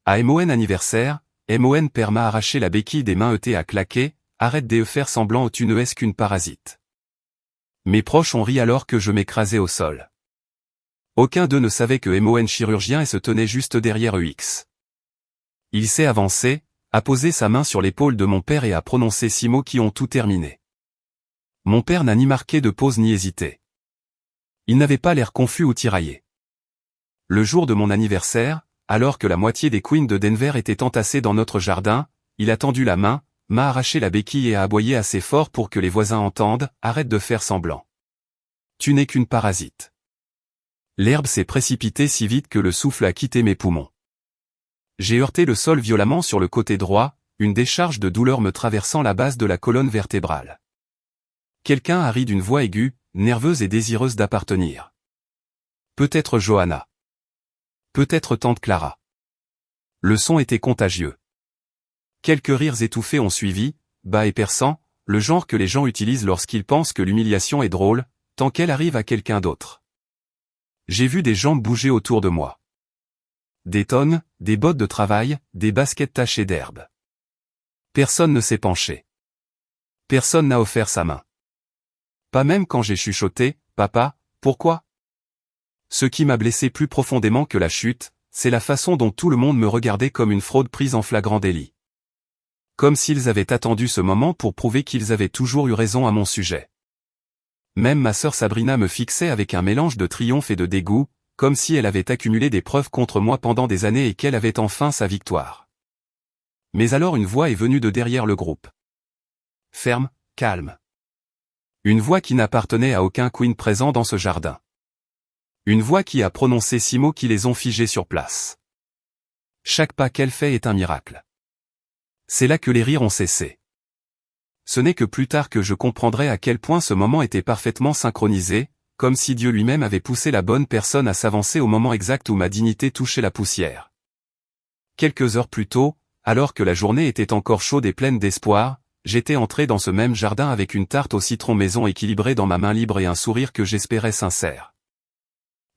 À MON anniversaire, MON père m'a arraché la béquille des mains à claquer, arrête de faire semblant tu ne es qu'une parasite. Mes proches ont ri alors que je m'écrasais au sol. Aucun d'eux ne savait que MON chirurgien et se tenait juste derrière EX. Il s'est avancé, a posé sa main sur l'épaule de mon père et a prononcé 6 mots qui ont tout terminé. Mon père n'a ni marqué de pause ni hésité. Il n'avait pas l'air confus ou tiraillé. Le jour de mon anniversaire, alors que la moitié des queens de Denver étaient entassées dans notre jardin, il a tendu la main, m'a arraché la béquille et a aboyé assez fort pour que les voisins entendent, arrête de faire semblant. Tu n'es qu'une parasite. L'herbe s'est précipitée si vite que le souffle a quitté mes poumons. J'ai heurté le sol violemment sur le côté droit, une décharge de douleur me traversant la base de la colonne vertébrale. Quelqu'un a ri d'une voix aiguë, nerveuse et désireuse d'appartenir. Peut-être Johanna. Peut-être tante Clara. Le son était contagieux. Quelques rires étouffés ont suivi, bas et perçants, le genre que les gens utilisent lorsqu'ils pensent que l'humiliation est drôle, tant qu'elle arrive à quelqu'un d'autre. J'ai vu des jambes bouger autour de moi. Des tonnes, des bottes de travail, des baskets tachées d'herbe. Personne ne s'est penché. Personne n'a offert sa main. Pas même quand j'ai chuchoté, « Papa, pourquoi ?» Ce qui m'a blessé plus profondément que la chute, c'est la façon dont tout le monde me regardait comme une fraude prise en flagrant délit. Comme s'ils avaient attendu ce moment pour prouver qu'ils avaient toujours eu raison à mon sujet. Même ma sœur Sabrina me fixait avec un mélange de triomphe et de dégoût, comme si elle avait accumulé des preuves contre moi pendant des années et qu'elle avait enfin sa victoire. Mais alors une voix est venue de derrière le groupe. Ferme, calme. Une voix qui n'appartenait à aucun queen présent dans ce jardin. Une voix qui a prononcé 6 mots qui les ont figés sur place. Chaque pas qu'elle fait est un miracle. C'est là que les rires ont cessé. Ce n'est que plus tard que je comprendrai à quel point ce moment était parfaitement synchronisé, comme si Dieu lui-même avait poussé la bonne personne à s'avancer au moment exact où ma dignité touchait la poussière. Quelques heures plus tôt, alors que la journée était encore chaude et pleine d'espoir, j'étais entré dans ce même jardin avec une tarte au citron maison équilibrée dans ma main libre et un sourire que j'espérais sincère.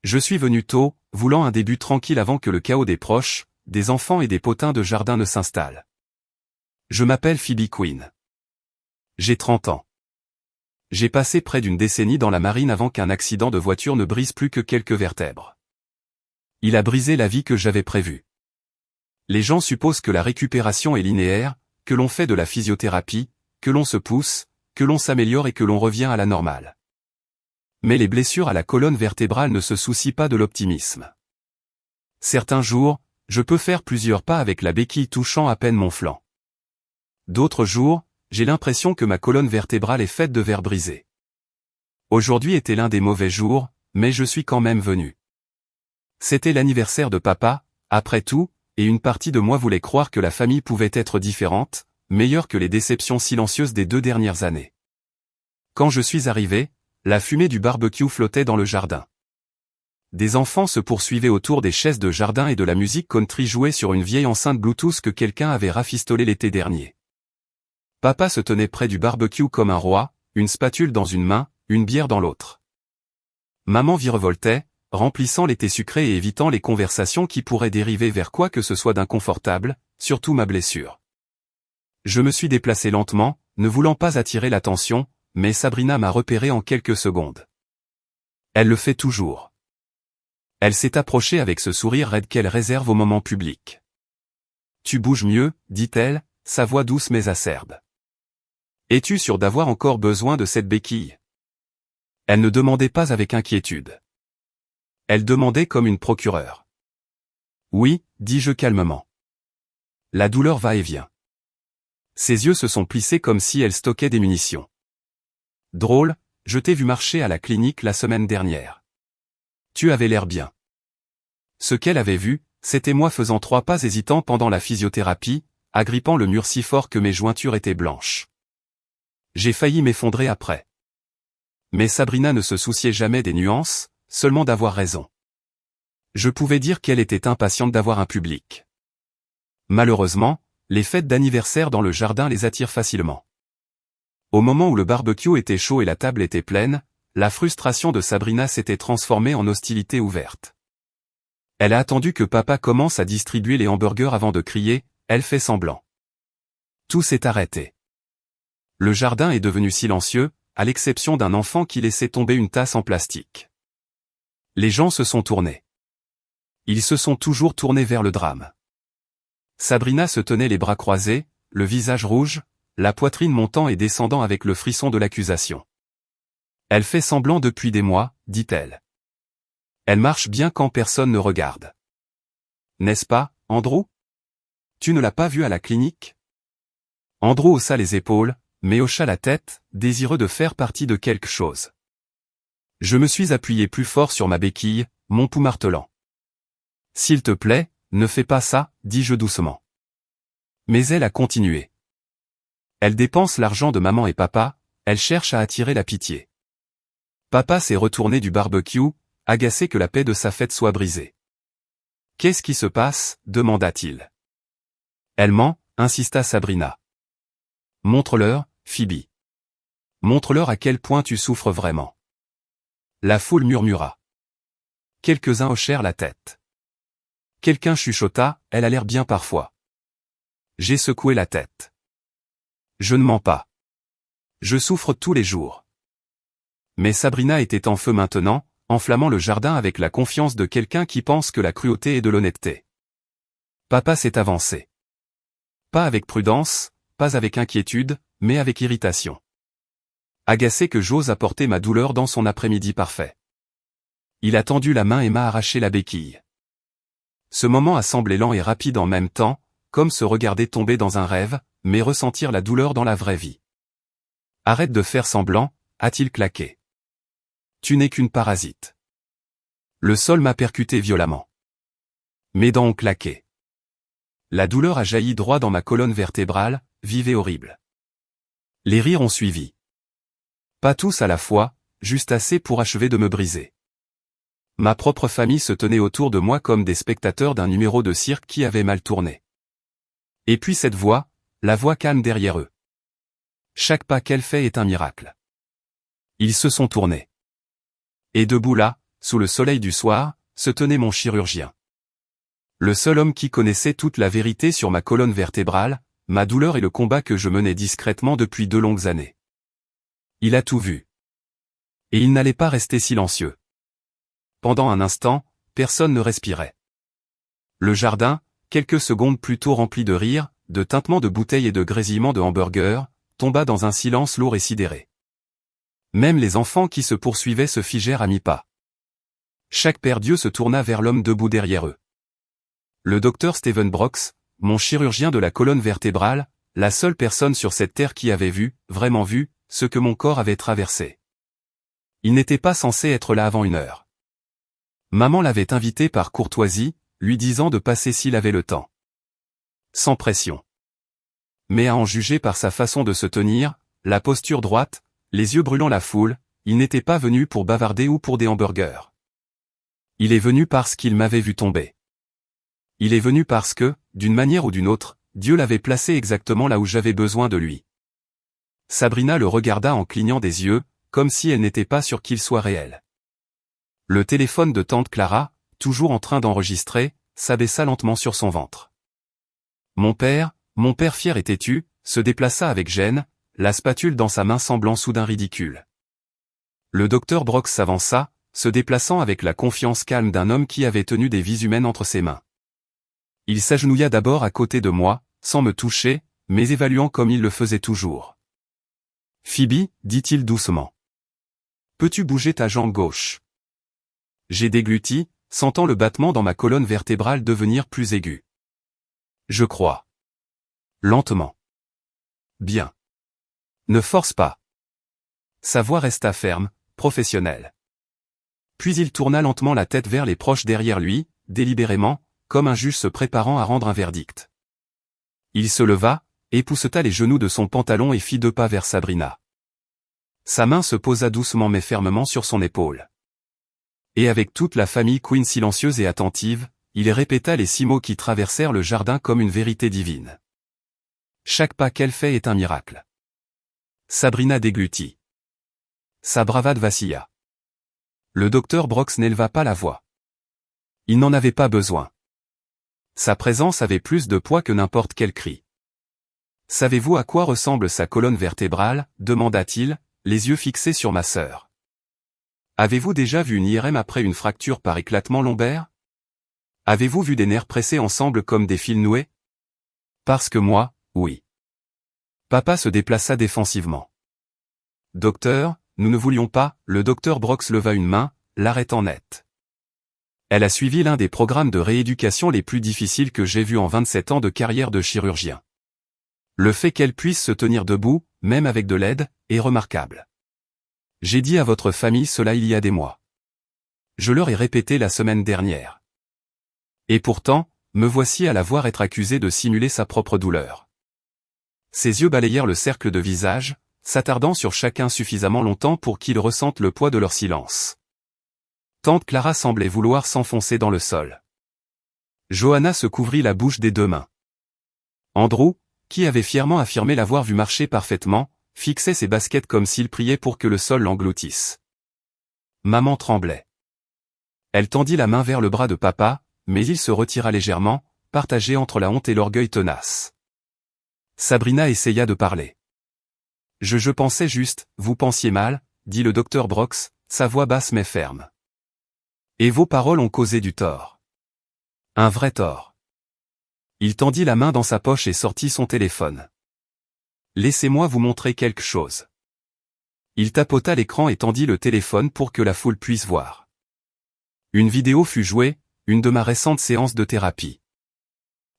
Je suis venu tôt, voulant un début tranquille avant que le chaos des proches, des enfants et des potins de jardin ne s'installe. Je m'appelle Phoebe Queen. J'ai 30 ans. J'ai passé près d'une décennie dans la marine avant qu'un accident de voiture ne brise plus que quelques vertèbres. Il a brisé la vie que j'avais prévue. Les gens supposent que la récupération est linéaire, que l'on fait de la physiothérapie, que l'on se pousse, que l'on s'améliore et que l'on revient à la normale. Mais les blessures à la colonne vertébrale ne se soucient pas de l'optimisme. Certains jours, je peux faire plusieurs pas avec la béquille touchant à peine mon flanc. D'autres jours, j'ai l'impression que ma colonne vertébrale est faite de verre brisé. Aujourd'hui était l'un des mauvais jours, mais je suis quand même venu. C'était l'anniversaire de papa, après tout, et une partie de moi voulait croire que la famille pouvait être différente, meilleure que les déceptions silencieuses des 2 dernières années. Quand je suis arrivé, la fumée du barbecue flottait dans le jardin. Des enfants se poursuivaient autour des chaises de jardin et de la musique country jouait sur une vieille enceinte Bluetooth que quelqu'un avait rafistolée l'été dernier. Papa se tenait près du barbecue comme un roi, une spatule dans une main, une bière dans l'autre. Maman virevoltait, remplissant l'été sucré et évitant les conversations qui pourraient dériver vers quoi que ce soit d'inconfortable, surtout ma blessure. Je me suis déplacé lentement, ne voulant pas attirer l'attention, mais Sabrina m'a repéré en quelques secondes. Elle le fait toujours. Elle s'est approchée avec ce sourire raide qu'elle réserve au moment public. Tu bouges mieux, dit-elle, sa voix douce mais acerbe. Es-tu sûr d'avoir encore besoin de cette béquille ? Elle ne demandait pas avec inquiétude. Elle demandait comme une procureure. Oui, dis-je calmement. La douleur va et vient. Ses yeux se sont plissés comme si elle stockait des munitions. Drôle, je t'ai vu marcher à la clinique la semaine dernière. Tu avais l'air bien. Ce qu'elle avait vu, c'était moi faisant 3 pas hésitants pendant la physiothérapie, agrippant le mur si fort que mes jointures étaient blanches. J'ai failli m'effondrer après. Mais Sabrina ne se souciait jamais des nuances, seulement d'avoir raison. Je pouvais dire qu'elle était impatiente d'avoir un public. Malheureusement, les fêtes d'anniversaire dans le jardin les attirent facilement. Au moment où le barbecue était chaud et la table était pleine, la frustration de Sabrina s'était transformée en hostilité ouverte. Elle a attendu que papa commence à distribuer les hamburgers avant de crier, elle fait semblant. Tout s'est arrêté. Le jardin est devenu silencieux, à l'exception d'un enfant qui laissait tomber une tasse en plastique. Les gens se sont tournés. Ils se sont toujours tournés vers le drame. Sabrina se tenait les bras croisés, le visage rouge, la poitrine montant et descendant avec le frisson de l'accusation. Elle fait semblant depuis des mois, dit-elle. Elle marche bien quand personne ne regarde. N'est-ce pas, Andrew? Tu ne l'as pas vue à la clinique? Andrew haussa les épaules, mais hocha la tête, désireux de faire partie de quelque chose. Je me suis appuyé plus fort sur ma béquille, mon pouls martelant. S'il te plaît, ne fais pas ça, dis-je doucement. Mais elle a continué. Elle dépense l'argent de maman et papa, elle cherche à attirer la pitié. Papa s'est retourné du barbecue, agacé que la paix de sa fête soit brisée. Qu'est-ce qui se passe? Demanda-t-il. Elle ment, insista Sabrina. Montre-leur, Phoebe. Montre-leur à quel point tu souffres vraiment. La foule murmura. Quelques-uns hochèrent la tête. Quelqu'un chuchota, elle a l'air bien parfois. J'ai secoué la tête. Je ne mens pas. Je souffre tous les jours. Mais Sabrina était en feu maintenant, enflammant le jardin avec la confiance de quelqu'un qui pense que la cruauté est de l'honnêteté. Papa s'est avancé. Pas avec prudence, pas avec inquiétude, mais avec irritation. Agacé que j'ose apporter ma douleur dans son après-midi parfait. Il a tendu la main et m'a arraché la béquille. Ce moment a semblé lent et rapide en même temps, comme se regarder tomber dans un rêve, mais ressentir la douleur dans la vraie vie. Arrête de faire semblant, a-t-il claqué. Tu n'es qu'une parasite. Le sol m'a percuté violemment. Mes dents ont claqué. La douleur a jailli droit dans ma colonne vertébrale, vive et horrible. Les rires ont suivi. Pas tous à la fois, juste assez pour achever de me briser. Ma propre famille se tenait autour de moi comme des spectateurs d'un numéro de cirque qui avait mal tourné. Et puis cette voix, la voix calme derrière eux. Chaque pas qu'elle fait est un miracle. Ils se sont tournés. Et debout là, sous le soleil du soir, se tenait mon chirurgien. Le seul homme qui connaissait toute la vérité sur ma colonne vertébrale, ma douleur et le combat que je menais discrètement depuis 2 longues années. Il a tout vu. Et il n'allait pas rester silencieux. Pendant un instant, personne ne respirait. Le jardin, quelques secondes plus tôt rempli de rires, de tintements de bouteilles et de grésillements de hamburgers, tomba dans un silence lourd et sidéré. Même les enfants qui se poursuivaient se figèrent à mi-pas. Chaque paire d'yeux se tourna vers l'homme debout derrière eux. Le docteur Steven Brooks, mon chirurgien de la colonne vertébrale, la seule personne sur cette terre qui avait vu, vraiment vu, ce que mon corps avait traversé. Il n'était pas censé être là avant 1 heure. Maman l'avait invité par courtoisie, lui disant de passer s'il avait le temps. Sans pression. Mais à en juger par sa façon de se tenir, la posture droite, les yeux brûlant la foule, il n'était pas venu pour bavarder ou pour des hamburgers. Il est venu parce qu'il m'avait vu tomber. Il est venu parce que, d'une manière ou d'une autre, Dieu l'avait placé exactement là où j'avais besoin de lui. Sabrina le regarda en clignant des yeux, comme si elle n'était pas sûre qu'il soit réel. Le téléphone de tante Clara, toujours en train d'enregistrer, s'abaissa lentement sur son ventre. Mon père fier et têtu, se déplaça avec gêne, la spatule dans sa main semblant soudain ridicule. Le docteur Brooks s'avança, se déplaçant avec la confiance calme d'un homme qui avait tenu des vies humaines entre ses mains. Il s'agenouilla d'abord à côté de moi, sans me toucher, mais évaluant comme il le faisait toujours. « Phoebe, dit-il doucement. Peux-tu bouger ta jambe gauche ?» J'ai dégluti, sentant le battement dans ma colonne vertébrale devenir plus aigu. Je crois. Lentement. Bien. Ne force pas. Sa voix resta ferme, professionnelle. Puis il tourna lentement la tête vers les proches derrière lui, délibérément, comme un juge se préparant à rendre un verdict. Il se leva, épousseta les genoux de son pantalon et fit 2 pas vers Sabrina. Sa main se posa doucement mais fermement sur son épaule. Et avec toute la famille Quinn silencieuse et attentive, il répéta les 6 mots qui traversèrent le jardin comme une vérité divine. Chaque pas qu'elle fait est un miracle. Sabrina déglutit. Sa bravade vacilla. Le docteur Brooks n'éleva pas la voix. Il n'en avait pas besoin. Sa présence avait plus de poids que n'importe quel cri. « Savez-vous à quoi ressemble sa colonne vertébrale » demanda-t-il, les yeux fixés sur ma sœur. « Avez-vous déjà vu une IRM après une fracture par éclatement lombaire? Avez-vous vu des nerfs pressés ensemble comme des fils noués? Parce que moi, oui. » Papa se déplaça défensivement. « Docteur, nous ne voulions pas » Le docteur Brox leva une main, l'arrêtant net. Elle a suivi l'un des programmes de rééducation les plus difficiles que j'ai vus en 27 ans de carrière de chirurgien. Le fait qu'elle puisse se tenir debout, même avec de l'aide, est remarquable. J'ai dit à votre famille cela il y a des mois. Je leur ai répété la semaine dernière. Et pourtant, me voici à la voir être accusée de simuler sa propre douleur. Ses yeux balayèrent le cercle de visage, s'attardant sur chacun suffisamment longtemps pour qu'ils ressentent le poids de leur silence. Tante Clara semblait vouloir s'enfoncer dans le sol. Johanna se couvrit la bouche des deux mains. Andrew, qui avait fièrement affirmé l'avoir vu marcher parfaitement, fixait ses baskets comme s'il priait pour que le sol l'engloutisse. Maman tremblait. Elle tendit la main vers le bras de papa, mais il se retira légèrement, partagé entre la honte et l'orgueil tenace. Sabrina essaya de parler. Je pensais juste, vous pensiez mal, dit le docteur Brox, sa voix basse mais ferme. Et vos paroles ont causé du tort. Un vrai tort. Il tendit la main dans sa poche et sortit son téléphone. Laissez-moi vous montrer quelque chose. Il tapota l'écran et tendit le téléphone pour que la foule puisse voir. Une vidéo fut jouée, une de ma récente séance de thérapie.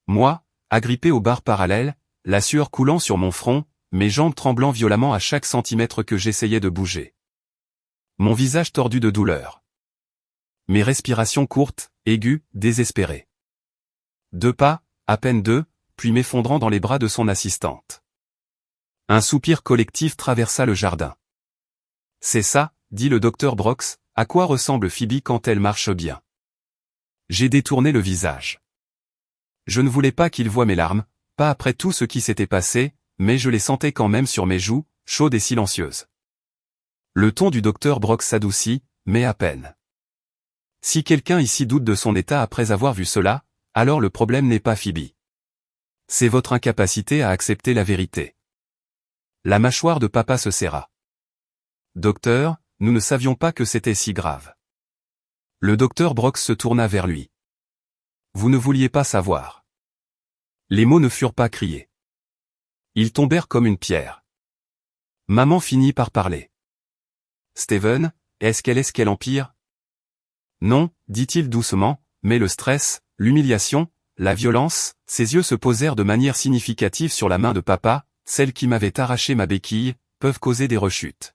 Moi, agrippé au bar parallèle, la sueur coulant sur mon front, mes jambes tremblant violemment à chaque centimètre que j'essayais de bouger. Mon visage tordu de douleur. Mes respirations courtes, aiguës, désespérées. 2 pas, à peine 2, puis m'effondrant dans les bras de son assistante. Un soupir collectif traversa le jardin. C'est ça, dit le docteur Brox, à quoi ressemble Phoebe quand elle marche bien. J'ai détourné le visage. Je ne voulais pas qu'il voie mes larmes, pas après tout ce qui s'était passé, mais je les sentais quand même sur mes joues, chaudes et silencieuses. Le ton du docteur Brox s'adoucit, mais à peine. Si quelqu'un ici doute de son état après avoir vu cela, alors le problème n'est pas Phoebe. C'est votre incapacité à accepter la vérité. La mâchoire de papa se serra. Docteur, nous ne savions pas que c'était si grave. Le docteur Brox se tourna vers lui. Vous ne vouliez pas savoir. Les mots ne furent pas criés. Ils tombèrent comme une pierre. Maman finit par parler. Steven, est-ce qu'elle empire? Non, dit-il doucement, mais le stress, l'humiliation, la violence, ses yeux se posèrent de manière significative sur la main de papa, celle qui m'avait arraché ma béquille, peuvent causer des rechutes.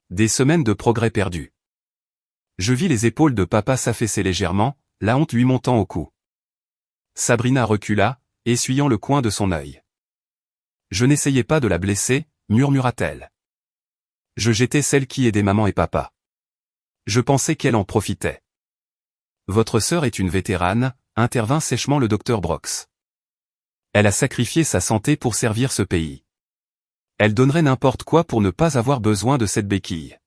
Des semaines de progrès perdus. Je vis les épaules de papa s'affaisser légèrement, la honte lui montant au cou. Sabrina recula, essuyant le coin de son œil. Je n'essayais pas de la blesser, murmura-t-elle. Je jetais celle qui aidait maman et papa. Je pensais qu'elle en profitait. Votre sœur est une vétérane, intervint sèchement le docteur Brox. Elle a sacrifié sa santé pour servir ce pays. Elle donnerait n'importe quoi pour ne pas avoir besoin de cette béquille.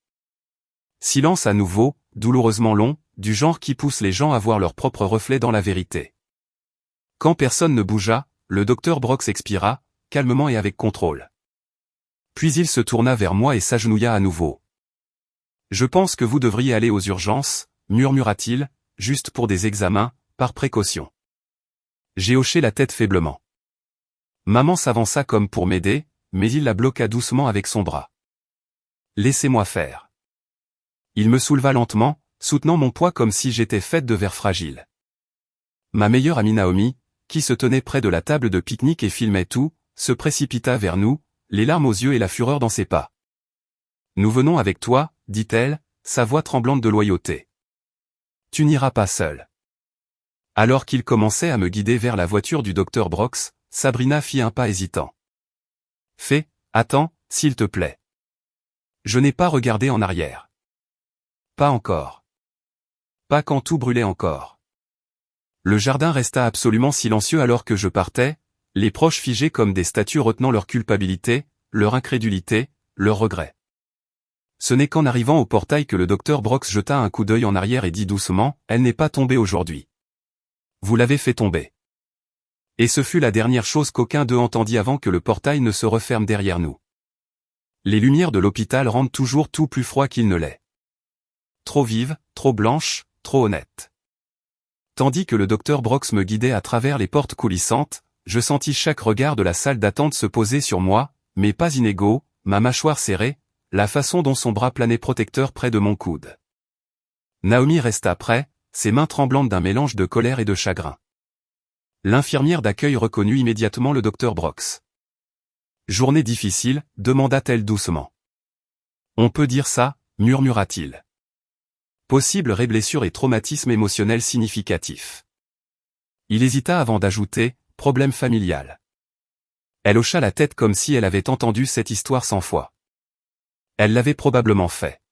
Silence à nouveau, douloureusement long, du genre qui pousse les gens à voir leur propre reflet dans la vérité. Quand personne ne bougea, le docteur Brox expira, calmement et avec contrôle. Puis il se tourna vers moi et s'agenouilla à nouveau. Je pense que vous devriez aller aux urgences, murmura-t-il, juste pour des examens, par précaution. J'ai hoché la tête faiblement. Maman s'avança comme pour m'aider, mais il la bloqua doucement avec son bras. Laissez-moi faire. Il me souleva lentement, soutenant mon poids comme si j'étais faite de verre fragile. Ma meilleure amie Naomi, qui se tenait près de la table de pique-nique et filmait tout, se précipita vers nous, les larmes aux yeux et la fureur dans ses pas. Nous venons avec toi, dit-elle, sa voix tremblante de loyauté. Tu n'iras pas seul. Alors qu'il commençait à me guider vers la voiture du docteur Brox, Sabrina fit un pas hésitant. Fais, attends, s'il te plaît. Je n'ai pas regardé en arrière. Pas encore. Pas quand tout brûlait encore. Le jardin resta absolument silencieux alors que je partais, les proches figés comme des statues retenant leur culpabilité, leur incrédulité, leur regret. Ce n'est qu'en arrivant au portail que le docteur Brox jeta un coup d'œil en arrière et dit doucement, « Elle n'est pas tombée aujourd'hui. Vous l'avez fait tomber. » Et ce fut la dernière chose qu'aucun d'eux entendit avant que le portail ne se referme derrière nous. Les lumières de l'hôpital rendent toujours tout plus froid qu'il ne l'est. Trop vive, trop blanche, trop honnête. Tandis que le docteur Brox me guidait à travers les portes coulissantes, je sentis chaque regard de la salle d'attente se poser sur moi, mais pas inégaux, ma mâchoire serrée, la façon dont son bras planait protecteur près de mon coude. Naomi resta près, ses mains tremblantes d'un mélange de colère et de chagrin. L'infirmière d'accueil reconnut immédiatement le docteur Brox. « Journée difficile » demanda-t-elle doucement. « On peut dire ça » murmura-t-il. « Possible réblessure et traumatisme émotionnel significatif. » Il hésita avant d'ajouter « problème familial ». Elle hocha la tête comme si elle avait entendu cette histoire 100 fois. Elle l'avait probablement fait.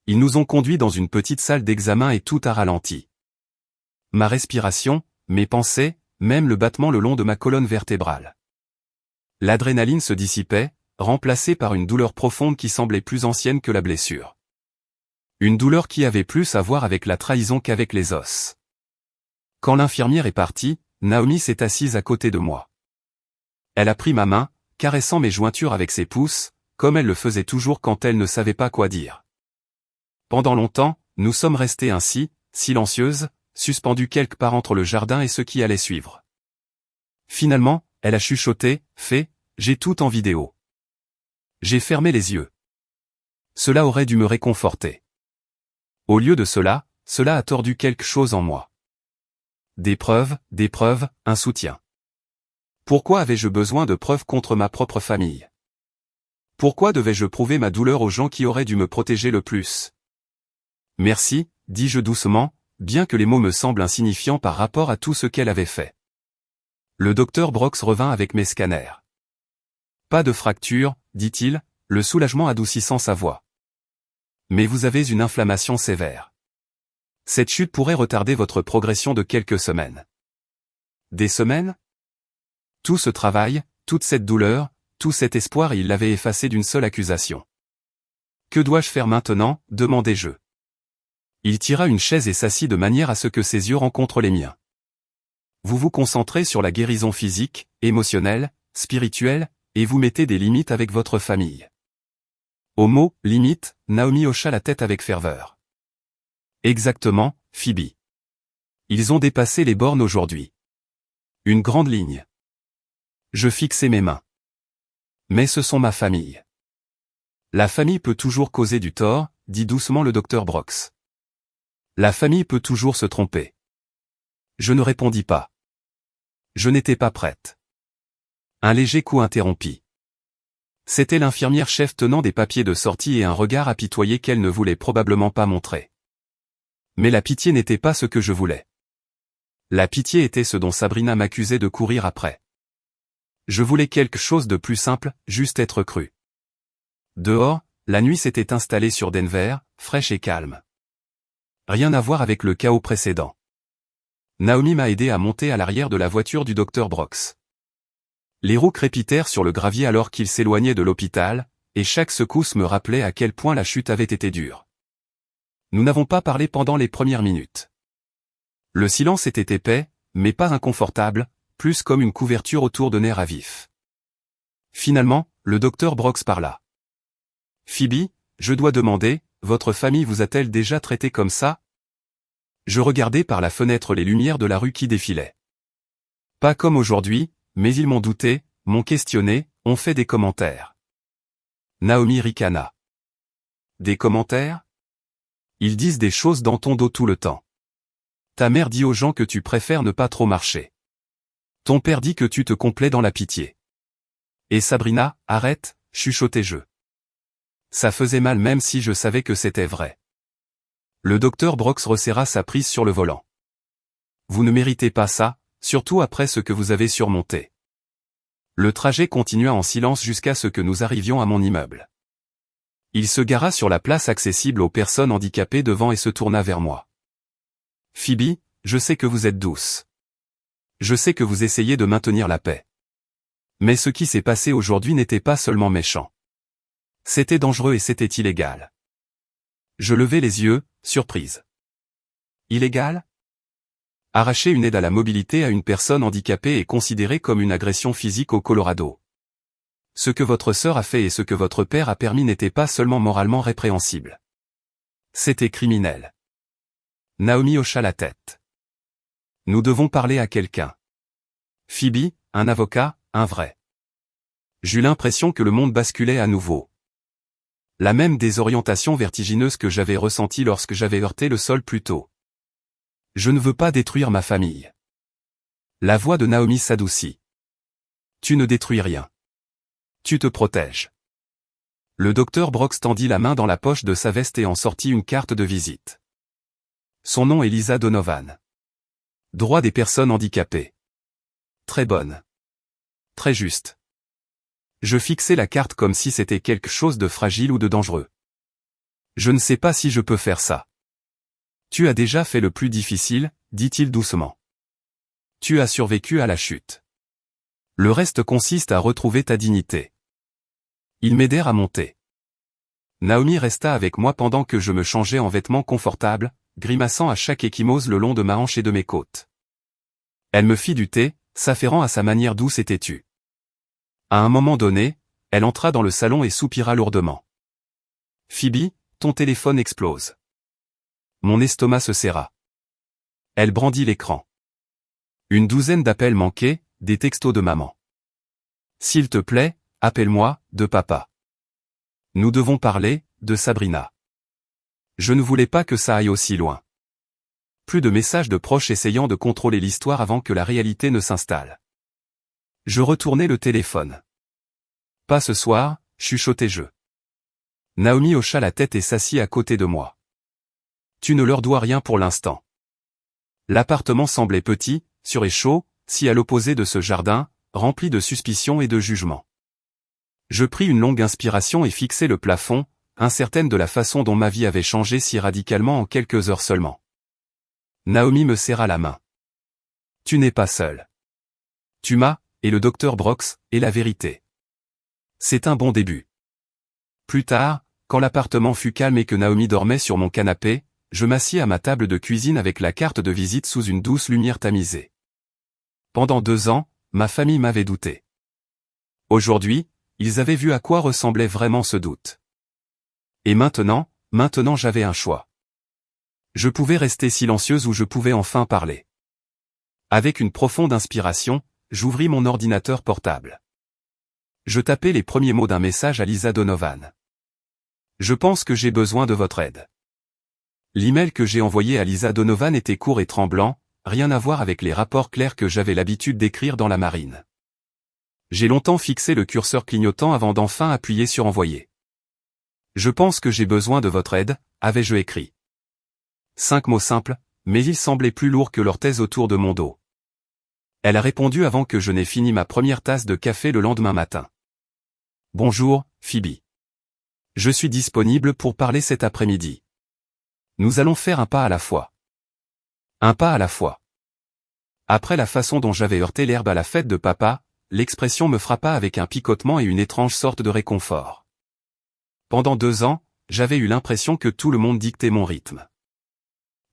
Ils nous ont conduits dans une petite salle d'examen et tout a ralenti. Ma respiration, mes pensées, même le battement le long de ma colonne vertébrale. L'adrénaline se dissipait, remplacée par une douleur profonde qui semblait plus ancienne que la blessure. Une douleur qui avait plus à voir avec la trahison qu'avec les os. Quand l'infirmière est partie, Naomi s'est assise à côté de moi. Elle a pris ma main, caressant mes jointures avec ses pouces, comme elle le faisait toujours quand elle ne savait pas quoi dire. Pendant longtemps, nous sommes restés ainsi, silencieuses, suspendues quelque part entre le jardin et ce qui allait suivre. Finalement, elle a chuchoté, « Fais, j'ai tout en vidéo. » J'ai fermé les yeux. Cela aurait dû me réconforter. Au lieu de cela, cela a tordu quelque chose en moi. Des preuves, un soutien. Pourquoi avais-je besoin de preuves contre ma propre famille? Pourquoi devais-je prouver ma douleur aux gens qui auraient dû me protéger le plus? Merci, dis-je doucement, bien que les mots me semblent insignifiants par rapport à tout ce qu'elle avait fait. Le docteur Brox revint avec mes scanners. Pas de fracture, dit-il, le soulagement adoucissant sa voix. Mais vous avez une inflammation sévère. Cette chute pourrait retarder votre progression de quelques semaines. Des semaines? Tout ce travail, toute cette douleur, tout cet espoir il l'avait effacé d'une seule accusation. Que dois-je faire maintenant, demandai-je. Il tira une chaise et s'assit de manière à ce que ses yeux rencontrent les miens. Vous vous concentrez sur la guérison physique, émotionnelle, spirituelle, et vous mettez des limites avec votre famille. Au mot « limite », Naomi hocha la tête avec ferveur. Exactement, Phoebe. Ils ont dépassé les bornes aujourd'hui. Une grande ligne. Je fixai mes mains. Mais ce sont ma famille. La famille peut toujours causer du tort, dit doucement le docteur Brox. La famille peut toujours se tromper. Je ne répondis pas. Je n'étais pas prête. Un léger coup interrompit. C'était l'infirmière chef tenant des papiers de sortie et un regard apitoyé qu'elle ne voulait probablement pas montrer. Mais la pitié n'était pas ce que je voulais. La pitié était ce dont Sabrina m'accusait de courir après. Je voulais quelque chose de plus simple, juste être cru. Dehors, la nuit s'était installée sur Denver, fraîche et calme. Rien à voir avec le chaos précédent. Naomi m'a aidé à monter à l'arrière de la voiture du docteur Brox. Les roues crépitèrent sur le gravier alors qu'il s'éloignait de l'hôpital, et chaque secousse me rappelait à quel point la chute avait été dure. Nous n'avons pas parlé pendant les premières minutes. Le silence était épais, mais pas inconfortable, plus comme une couverture autour de nerfs à vif. Finalement, le docteur Brox parla. « Phoebe, je dois demander, votre famille vous a-t-elle déjà traité comme ça ?» Je regardais par la fenêtre les lumières de la rue qui défilaient. Pas comme aujourd'hui, mais ils m'ont douté, m'ont questionné, ont fait des commentaires. Naomi ricana. Des commentaires? Ils disent des choses dans ton dos tout le temps. Ta mère dit aux gens que tu préfères ne pas trop marcher. Ton père dit que tu te complais dans la pitié. Et Sabrina, arrête, chuchotai-je. Ça faisait mal même si je savais que c'était vrai. Le docteur Brox resserra sa prise sur le volant. Vous ne méritez pas ça, surtout après ce que vous avez surmonté. Le trajet continua en silence jusqu'à ce que nous arrivions à mon immeuble. Il se gara sur la place accessible aux personnes handicapées devant et se tourna vers moi. Phoebe, je sais que vous êtes douce. Je sais que vous essayez de maintenir la paix. Mais ce qui s'est passé aujourd'hui n'était pas seulement méchant. C'était dangereux et c'était illégal. Je levai les yeux, surprise. Illégal? Arracher une aide à la mobilité à une personne handicapée est considéré comme une agression physique au Colorado. Ce que votre sœur a fait et ce que votre père a permis n'était pas seulement moralement répréhensible. C'était criminel. Naomi hocha la tête. Nous devons parler à quelqu'un. Phoebe, un avocat, un vrai. J'eus l'impression que le monde basculait à nouveau. La même désorientation vertigineuse que j'avais ressentie lorsque j'avais heurté le sol plus tôt. Je ne veux pas détruire ma famille. La voix de Naomi s'adoucit. Tu ne détruis rien. Tu te protèges. Le docteur Brooks tendit la main dans la poche de sa veste et en sortit une carte de visite. Son nom est Lisa Donovan. Droit des personnes handicapées. Très bonne. Très juste. Je fixai la carte comme si c'était quelque chose de fragile ou de dangereux. Je ne sais pas si je peux faire ça. Tu as déjà fait le plus difficile, dit-il doucement. Tu as survécu à la chute. Le reste consiste à retrouver ta dignité. Ils m'aidèrent à monter. Naomi resta avec moi pendant que je me changeais en vêtements confortables, grimaçant à chaque échymose le long de ma hanche et de mes côtes. Elle me fit du thé, s'affairant à sa manière douce et têtue. À un moment donné, elle entra dans le salon et soupira lourdement. « Phoebe, ton téléphone explose. » Mon estomac se serra. Elle brandit l'écran. Une douzaine d'appels manqués, des textos de maman. « S'il te plaît, appelle-moi, de papa. » Nous devons parler, de Sabrina. Je ne voulais pas que ça aille aussi loin. Plus de messages de proches essayant de contrôler l'histoire avant que la réalité ne s'installe. Je retournai le téléphone. « Pas ce soir, chuchotai-je. » Naomi hocha la tête et s'assit à côté de moi. « Tu ne leur dois rien pour l'instant. » L'appartement semblait petit, sûr et chaud, si à l'opposé de ce jardin, rempli de suspicions et de jugements. Je pris une longue inspiration et fixai le plafond, incertaine de la façon dont ma vie avait changé si radicalement en quelques heures seulement. Naomi me serra la main. « Tu n'es pas seul. Tu m'as, et le docteur Brooks, et la vérité. C'est un bon début. » Plus tard, quand l'appartement fut calme et que Naomi dormait sur mon canapé, je m'assis à ma table de cuisine avec la carte de visite sous une douce lumière tamisée. Pendant 2 ans, ma famille m'avait douté. Aujourd'hui, ils avaient vu à quoi ressemblait vraiment ce doute. Et maintenant j'avais un choix. Je pouvais rester silencieuse ou je pouvais enfin parler. Avec une profonde inspiration, j'ouvris mon ordinateur portable. Je tapai les premiers mots d'un message à Lisa Donovan. Je pense que j'ai besoin de votre aide. L'email que j'ai envoyé à Lisa Donovan était court et tremblant, rien à voir avec les rapports clairs que j'avais l'habitude d'écrire dans la marine. J'ai longtemps fixé le curseur clignotant avant d'enfin appuyer sur envoyer. Je pense que j'ai besoin de votre aide, avais-je écrit. 5 mots simples, mais ils semblaient plus lourds que l'orthèse autour de mon dos. Elle a répondu avant que je n'ai fini ma première tasse de café le lendemain matin. Bonjour, Phoebe. Je suis disponible pour parler cet après-midi. Nous allons faire un pas à la fois. Un pas à la fois. Après la façon dont j'avais heurté l'herbe à la fête de papa, l'expression me frappa avec un picotement et une étrange sorte de réconfort. Pendant 2 ans, j'avais eu l'impression que tout le monde dictait mon rythme.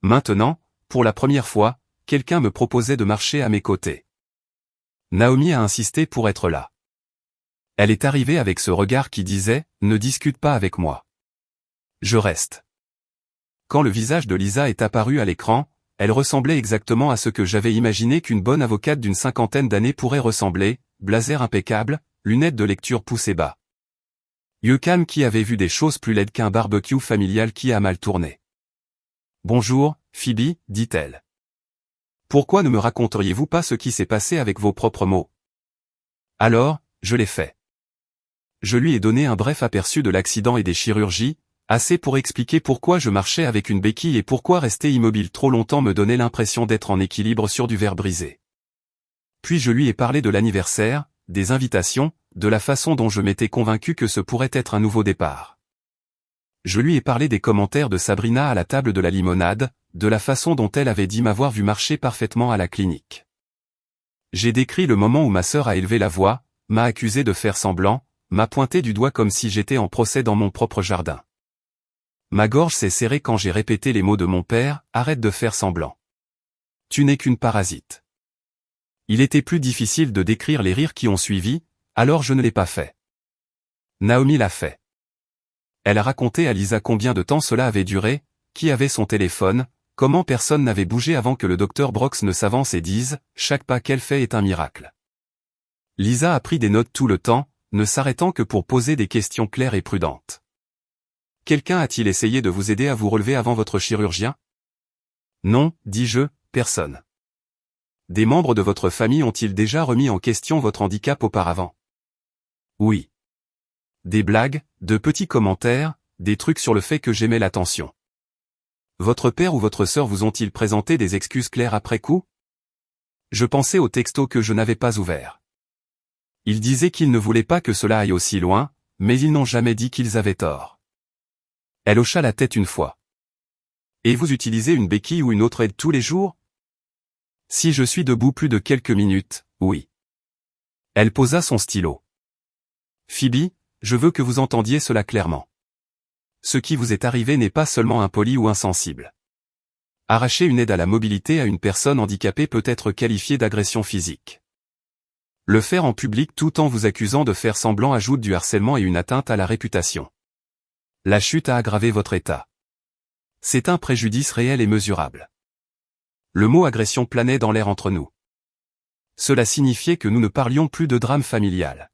Maintenant, pour la première fois, quelqu'un me proposait de marcher à mes côtés. Naomi a insisté pour être là. Elle est arrivée avec ce regard qui disait « Ne discute pas avec moi. » Je reste. Quand le visage de Lisa est apparu à l'écran, elle ressemblait exactement à ce que j'avais imaginé qu'une bonne avocate d'une 50aine d'années pourrait ressembler, blazer impeccable, lunettes de lecture poussées bas. Yeux calmes qui avaient vu des choses plus laides qu'un barbecue familial qui a mal tourné. « Bonjour, Phoebe, dit-elle. Pourquoi ne me raconteriez-vous pas ce qui s'est passé avec vos propres mots? » Alors, je l'ai fait. Je lui ai donné un bref aperçu de l'accident et des chirurgies, assez pour expliquer pourquoi je marchais avec une béquille et pourquoi rester immobile trop longtemps me donnait l'impression d'être en équilibre sur du verre brisé. Puis je lui ai parlé de l'anniversaire, des invitations, de la façon dont je m'étais convaincu que ce pourrait être un nouveau départ. Je lui ai parlé des commentaires de Sabrina à la table de la limonade, de la façon dont elle avait dit m'avoir vu marcher parfaitement à la clinique. J'ai décrit le moment où ma sœur a élevé la voix, m'a accusé de faire semblant, m'a pointé du doigt comme si j'étais en procès dans mon propre jardin. Ma gorge s'est serrée quand j'ai répété les mots de mon père, arrête de faire semblant. Tu n'es qu'une parasite. Il était plus difficile de décrire les rires qui ont suivi, alors je ne l'ai pas fait. Naomi l'a fait. Elle a raconté à Lisa combien de temps cela avait duré, qui avait son téléphone, comment personne n'avait bougé avant que le docteur Brox ne s'avance et dise « Chaque pas qu'elle fait est un miracle ». Lisa a pris des notes tout le temps, ne s'arrêtant que pour poser des questions claires et prudentes. « Quelqu'un a-t-il essayé de vous aider à vous relever avant votre chirurgien ?»« Non, dis-je, personne. »« Des membres de votre famille ont-ils déjà remis en question votre handicap auparavant ?»« Oui. » Des blagues, de petits commentaires, des trucs sur le fait que j'aimais l'attention. Votre père ou votre sœur vous ont-ils présenté des excuses claires après coup? Je pensais au texto que je n'avais pas ouvert. Ils disaient qu'ils ne voulaient pas que cela aille aussi loin, mais ils n'ont jamais dit qu'ils avaient tort. Elle hocha la tête une fois. Et vous utilisez une béquille ou une autre aide tous les jours? Si je suis debout plus de quelques minutes, oui. Elle posa son stylo. Phoebe, je veux que vous entendiez cela clairement. Ce qui vous est arrivé n'est pas seulement impoli ou insensible. Arracher une aide à la mobilité à une personne handicapée peut être qualifié d'agression physique. Le faire en public tout en vous accusant de faire semblant ajoute du harcèlement et une atteinte à la réputation. La chute a aggravé votre état. C'est un préjudice réel et mesurable. Le mot agression planait dans l'air entre nous. Cela signifiait que nous ne parlions plus de drame familial.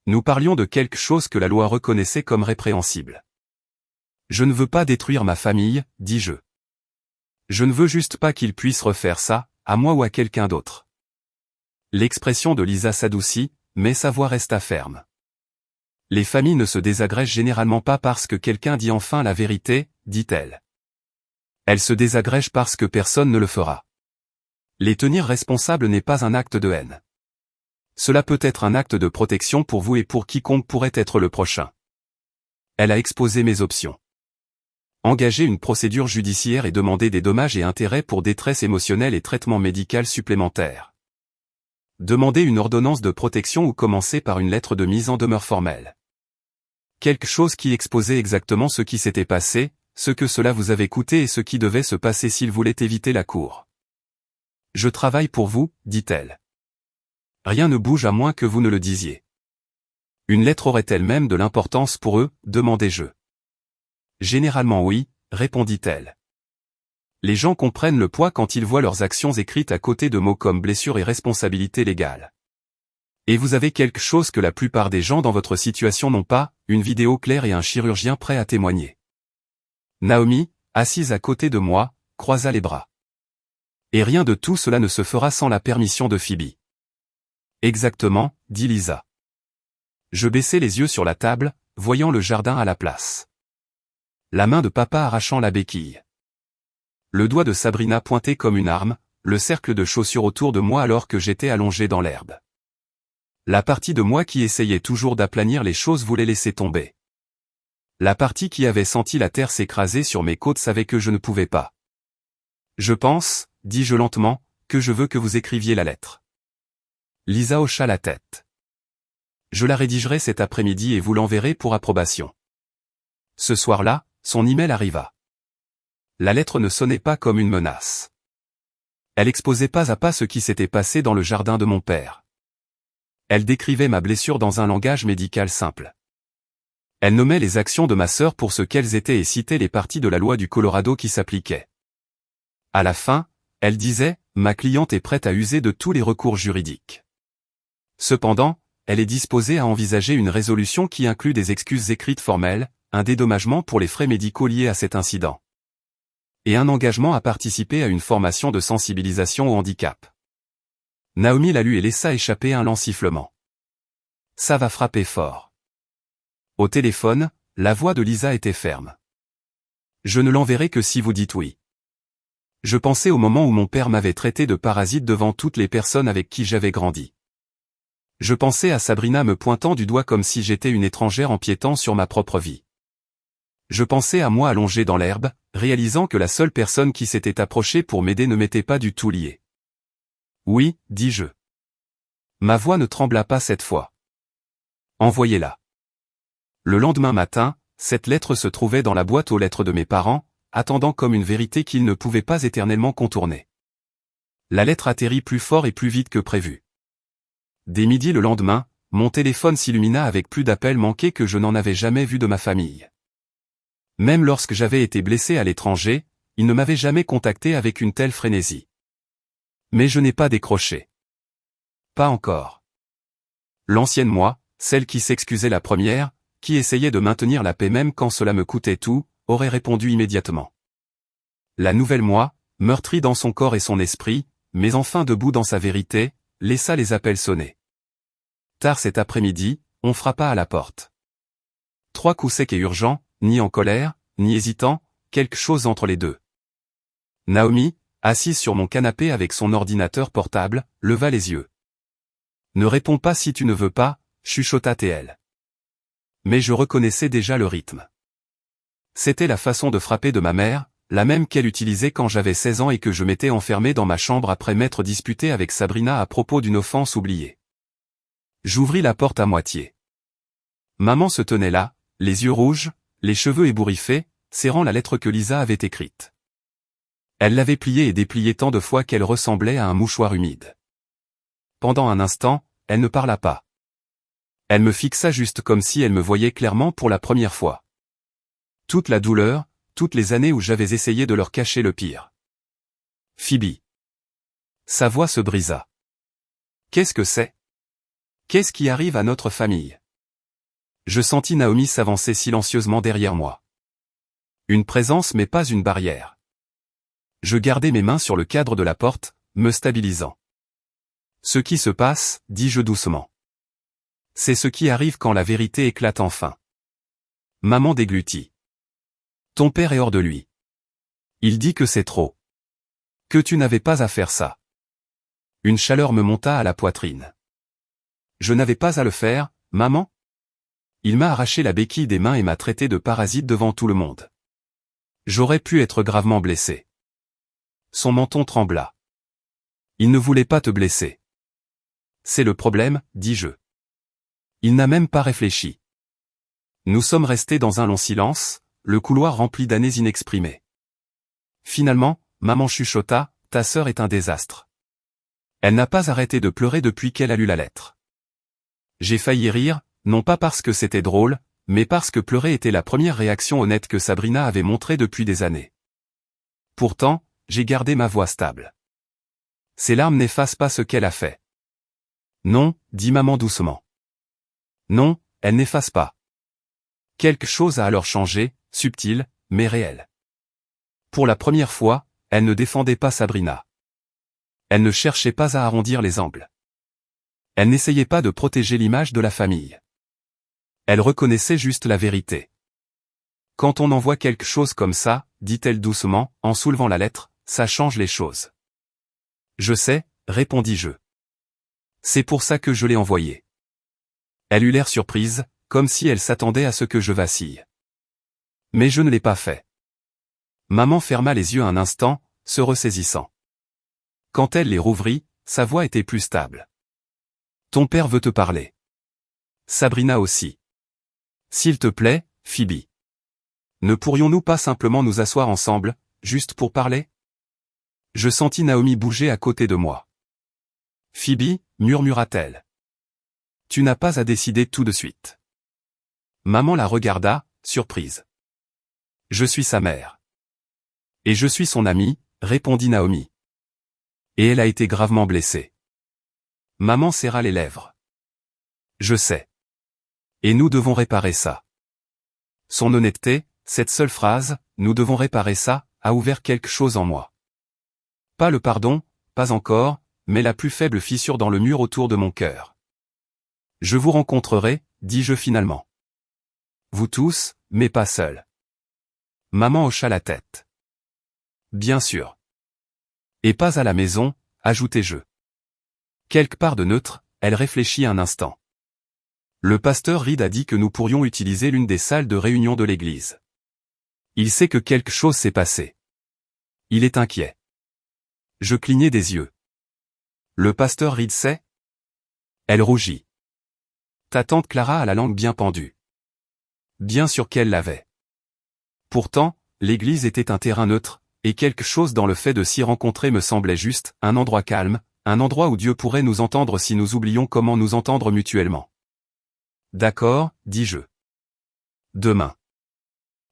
Nous parlions de quelque chose que la loi reconnaissait comme répréhensible. Je ne veux pas détruire ma famille, dis-je. Je ne veux juste pas qu'il puisse refaire ça, à moi ou à quelqu'un d'autre. L'expression de Lisa s'adoucit, mais sa voix resta ferme. Les familles ne se désagrègent généralement pas parce que quelqu'un dit enfin la vérité, dit-elle. Elles se désagrègent parce que personne ne le fera. Les tenir responsables n'est pas un acte de haine. Cela peut être un acte de protection pour vous et pour quiconque pourrait être le prochain. Elle a exposé mes options. Engager une procédure judiciaire et demander des dommages et intérêts pour détresse émotionnelle et traitement médical supplémentaire. Demander une ordonnance de protection ou commencer par une lettre de mise en demeure formelle. Quelque chose qui exposait exactement ce qui s'était passé, ce que cela vous avait coûté et ce qui devait se passer s'il voulait éviter la cour. Je travaille pour vous, dit-elle. Rien ne bouge à moins que vous ne le disiez. Une lettre aurait-elle même de l'importance pour eux, demandai-je. Généralement oui, répondit-elle. Les gens comprennent le poids quand ils voient leurs actions écrites à côté de mots comme blessure et responsabilité légale. Et vous avez quelque chose que la plupart des gens dans votre situation n'ont pas, une vidéo claire et un chirurgien prêt à témoigner. Naomi, assise à côté de moi, croisa les bras. Et rien de tout cela ne se fera sans la permission de Phoebe. Exactement, dit Lisa. Je baissai les yeux sur la table, voyant le jardin à la place. La main de papa arrachant la béquille. Le doigt de Sabrina pointé comme une arme, le cercle de chaussures autour de moi alors que j'étais allongé dans l'herbe. La partie de moi qui essayait toujours d'aplanir les choses voulait laisser tomber. La partie qui avait senti la terre s'écraser sur mes côtes savait que je ne pouvais pas. Je pense, dis-je lentement, que je veux que vous écriviez la lettre. Lisa hocha la tête. Je la rédigerai cet après-midi et vous l'enverrai pour approbation. Ce soir-là, son email arriva. La lettre ne sonnait pas comme une menace. Elle exposait pas à pas ce qui s'était passé dans le jardin de mon père. Elle décrivait ma blessure dans un langage médical simple. Elle nommait les actions de ma sœur pour ce qu'elles étaient et citait les parties de la loi du Colorado qui s'appliquaient. À la fin, elle disait, ma cliente est prête à user de tous les recours juridiques. Cependant, elle est disposée à envisager une résolution qui inclut des excuses écrites formelles, un dédommagement pour les frais médicaux liés à cet incident. Et un engagement à participer à une formation de sensibilisation au handicap. Naomi la lut et laissa échapper un lent sifflement. Ça va frapper fort. Au téléphone, la voix de Lisa était ferme. Je ne l'enverrai que si vous dites oui. Je pensais au moment où mon père m'avait traité de parasite devant toutes les personnes avec qui j'avais grandi. Je pensais à Sabrina me pointant du doigt comme si j'étais une étrangère empiétant sur ma propre vie. Je pensais à moi allongé dans l'herbe, réalisant que la seule personne qui s'était approchée pour m'aider ne m'était pas du tout liée. Oui, dis-je. Ma voix ne trembla pas cette fois. Envoyez-la. Le lendemain matin, cette lettre se trouvait dans la boîte aux lettres de mes parents, attendant comme une vérité qu'ils ne pouvaient pas éternellement contourner. La lettre atterrit plus fort et plus vite que prévu. Dès midi le lendemain, mon téléphone s'illumina avec plus d'appels manqués que je n'en avais jamais vu de ma famille. Même lorsque j'avais été blessé à l'étranger, ils ne m'avaient jamais contacté avec une telle frénésie. Mais je n'ai pas décroché. Pas encore. L'ancienne moi, celle qui s'excusait la première, qui essayait de maintenir la paix même quand cela me coûtait tout, aurait répondu immédiatement. La nouvelle moi, meurtrie dans son corps et son esprit, mais enfin debout dans sa vérité, laissa les appels sonner. Tard cet après-midi, on frappa à la porte. 3 coups secs et urgents, ni en colère, ni hésitant, quelque chose entre les deux. Naomi, assise sur mon canapé avec son ordinateur portable, leva les yeux. « Ne réponds pas si tu ne veux pas », chuchota-t-elle. Mais je reconnaissais déjà le rythme. C'était la façon de frapper de ma mère, la même qu'elle utilisait quand j'avais 16 ans et que je m'étais enfermé dans ma chambre après m'être disputé avec Sabrina à propos d'une offense oubliée. J'ouvris la porte à moitié. Maman se tenait là, les yeux rouges, les cheveux ébouriffés, serrant la lettre que Lisa avait écrite. Elle l'avait pliée et dépliée tant de fois qu'elle ressemblait à un mouchoir humide. Pendant un instant, elle ne parla pas. Elle me fixa juste comme si elle me voyait clairement pour la première fois. Toute la douleur, toutes les années où j'avais essayé de leur cacher le pire. Phoebe. Sa voix se brisa. Qu'est-ce que c'est? Qu'est-ce qui arrive à notre famille? Je sentis Naomi s'avancer silencieusement derrière moi. Une présence mais pas une barrière. Je gardai mes mains sur le cadre de la porte, me stabilisant. Ce qui se passe, dis-je doucement. C'est ce qui arrive quand la vérité éclate enfin. Maman déglutit. Ton père est hors de lui. Il dit que c'est trop. Que tu n'avais pas à faire ça. Une chaleur me monta à la poitrine. Je n'avais pas à le faire, maman? Il m'a arraché la béquille des mains et m'a traité de parasite devant tout le monde. J'aurais pu être gravement blessé. Son menton trembla. Il ne voulait pas te blesser. C'est le problème, dis-je. Il n'a même pas réfléchi. Nous sommes restés dans un long silence, le couloir rempli d'années inexprimées. Finalement, maman chuchota, ta sœur est un désastre. Elle n'a pas arrêté de pleurer depuis qu'elle a lu la lettre. J'ai failli rire, non pas parce que c'était drôle, mais parce que pleurer était la première réaction honnête que Sabrina avait montrée depuis des années. Pourtant, j'ai gardé ma voix stable. Ces larmes n'effacent pas ce qu'elle a fait. Non, dit maman doucement. Non, elle n'efface pas. Quelque chose a alors changé, subtil, mais réel. Pour la première fois, elle ne défendait pas Sabrina. Elle ne cherchait pas à arrondir les angles. Elle n'essayait pas de protéger l'image de la famille. Elle reconnaissait juste la vérité. Quand on envoie quelque chose comme ça, dit-elle doucement, en soulevant la lettre, ça change les choses. Je sais, répondis-je. C'est pour ça que je l'ai envoyé. Elle eut l'air surprise, comme si elle s'attendait à ce que je vacille. Mais je ne l'ai pas fait. Maman ferma les yeux un instant, se ressaisissant. Quand elle les rouvrit, sa voix était plus stable. Ton père veut te parler. Sabrina aussi. S'il te plaît, Phoebe. Ne pourrions-nous pas simplement nous asseoir ensemble, juste pour parler? Je sentis Naomi bouger à côté de moi. Phoebe, murmura-t-elle. Tu n'as pas à décider tout de suite. Maman la regarda, surprise. Je suis sa mère. Et je suis son amie, répondit Naomi. Et elle a été gravement blessée. Maman serra les lèvres. Je sais. Et nous devons réparer ça. Son honnêteté, cette seule phrase, nous devons réparer ça, a ouvert quelque chose en moi. Pas le pardon, pas encore, mais la plus faible fissure dans le mur autour de mon cœur. Je vous rencontrerai, dis-je finalement. Vous tous, mais pas seul. Maman hocha la tête. Bien sûr. Et pas à la maison, ajoutai-je. Quelque part de neutre, elle réfléchit un instant. Le pasteur Reed a dit que nous pourrions utiliser l'une des salles de réunion de l'église. Il sait que quelque chose s'est passé. Il est inquiet. Je clignai des yeux. Le pasteur Reed sait? Elle rougit. Ta tante Clara a la langue bien pendue. Bien sûr qu'elle l'avait. Pourtant, l'église était un terrain neutre, et quelque chose dans le fait de s'y rencontrer me semblait juste, un endroit calme, un endroit où Dieu pourrait nous entendre si nous oublions comment nous entendre mutuellement. D'accord, dis-je. Demain.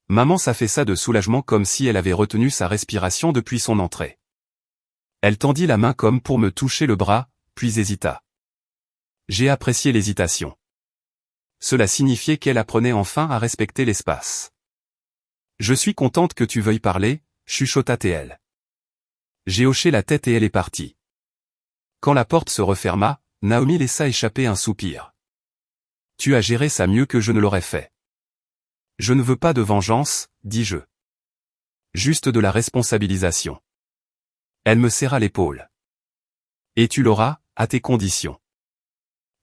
Maman s'affaissa de soulagement comme si elle avait retenu sa respiration depuis son entrée. Elle tendit la main comme pour me toucher le bras, puis hésita. J'ai apprécié l'hésitation. Cela signifiait qu'elle apprenait enfin à respecter l'espace. Je suis contente que tu veuilles parler, chuchota-t-elle. J'ai hoché la tête et elle est partie. Quand la porte se referma, Naomi laissa échapper un soupir. Tu as géré ça mieux que je ne l'aurais fait. Je ne veux pas de vengeance, dis-je. Juste de la responsabilisation. Elle me serra l'épaule. Et tu l'auras, à tes conditions.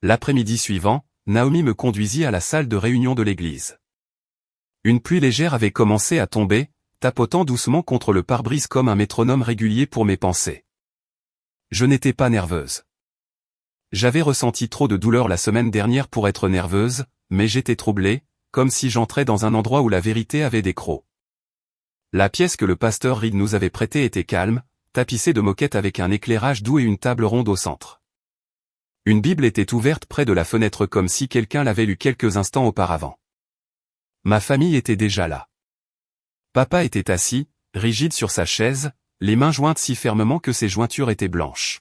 L'après-midi suivant, Naomi me conduisit à la salle de réunion de l'église. Une pluie légère avait commencé à tomber, tapotant doucement contre le pare-brise comme un métronome régulier pour mes pensées. Je n'étais pas nerveuse. J'avais ressenti trop de douleur la semaine dernière pour être nerveuse, mais j'étais troublée, comme si j'entrais dans un endroit où la vérité avait des crocs. La pièce que le pasteur Reed nous avait prêtée était calme, tapissée de moquettes avec un éclairage doux et une table ronde au centre. Une Bible était ouverte près de la fenêtre comme si quelqu'un l'avait lue quelques instants auparavant. Ma famille était déjà là. Papa était assis, rigide sur sa chaise, les mains jointes si fermement que ses jointures étaient blanches.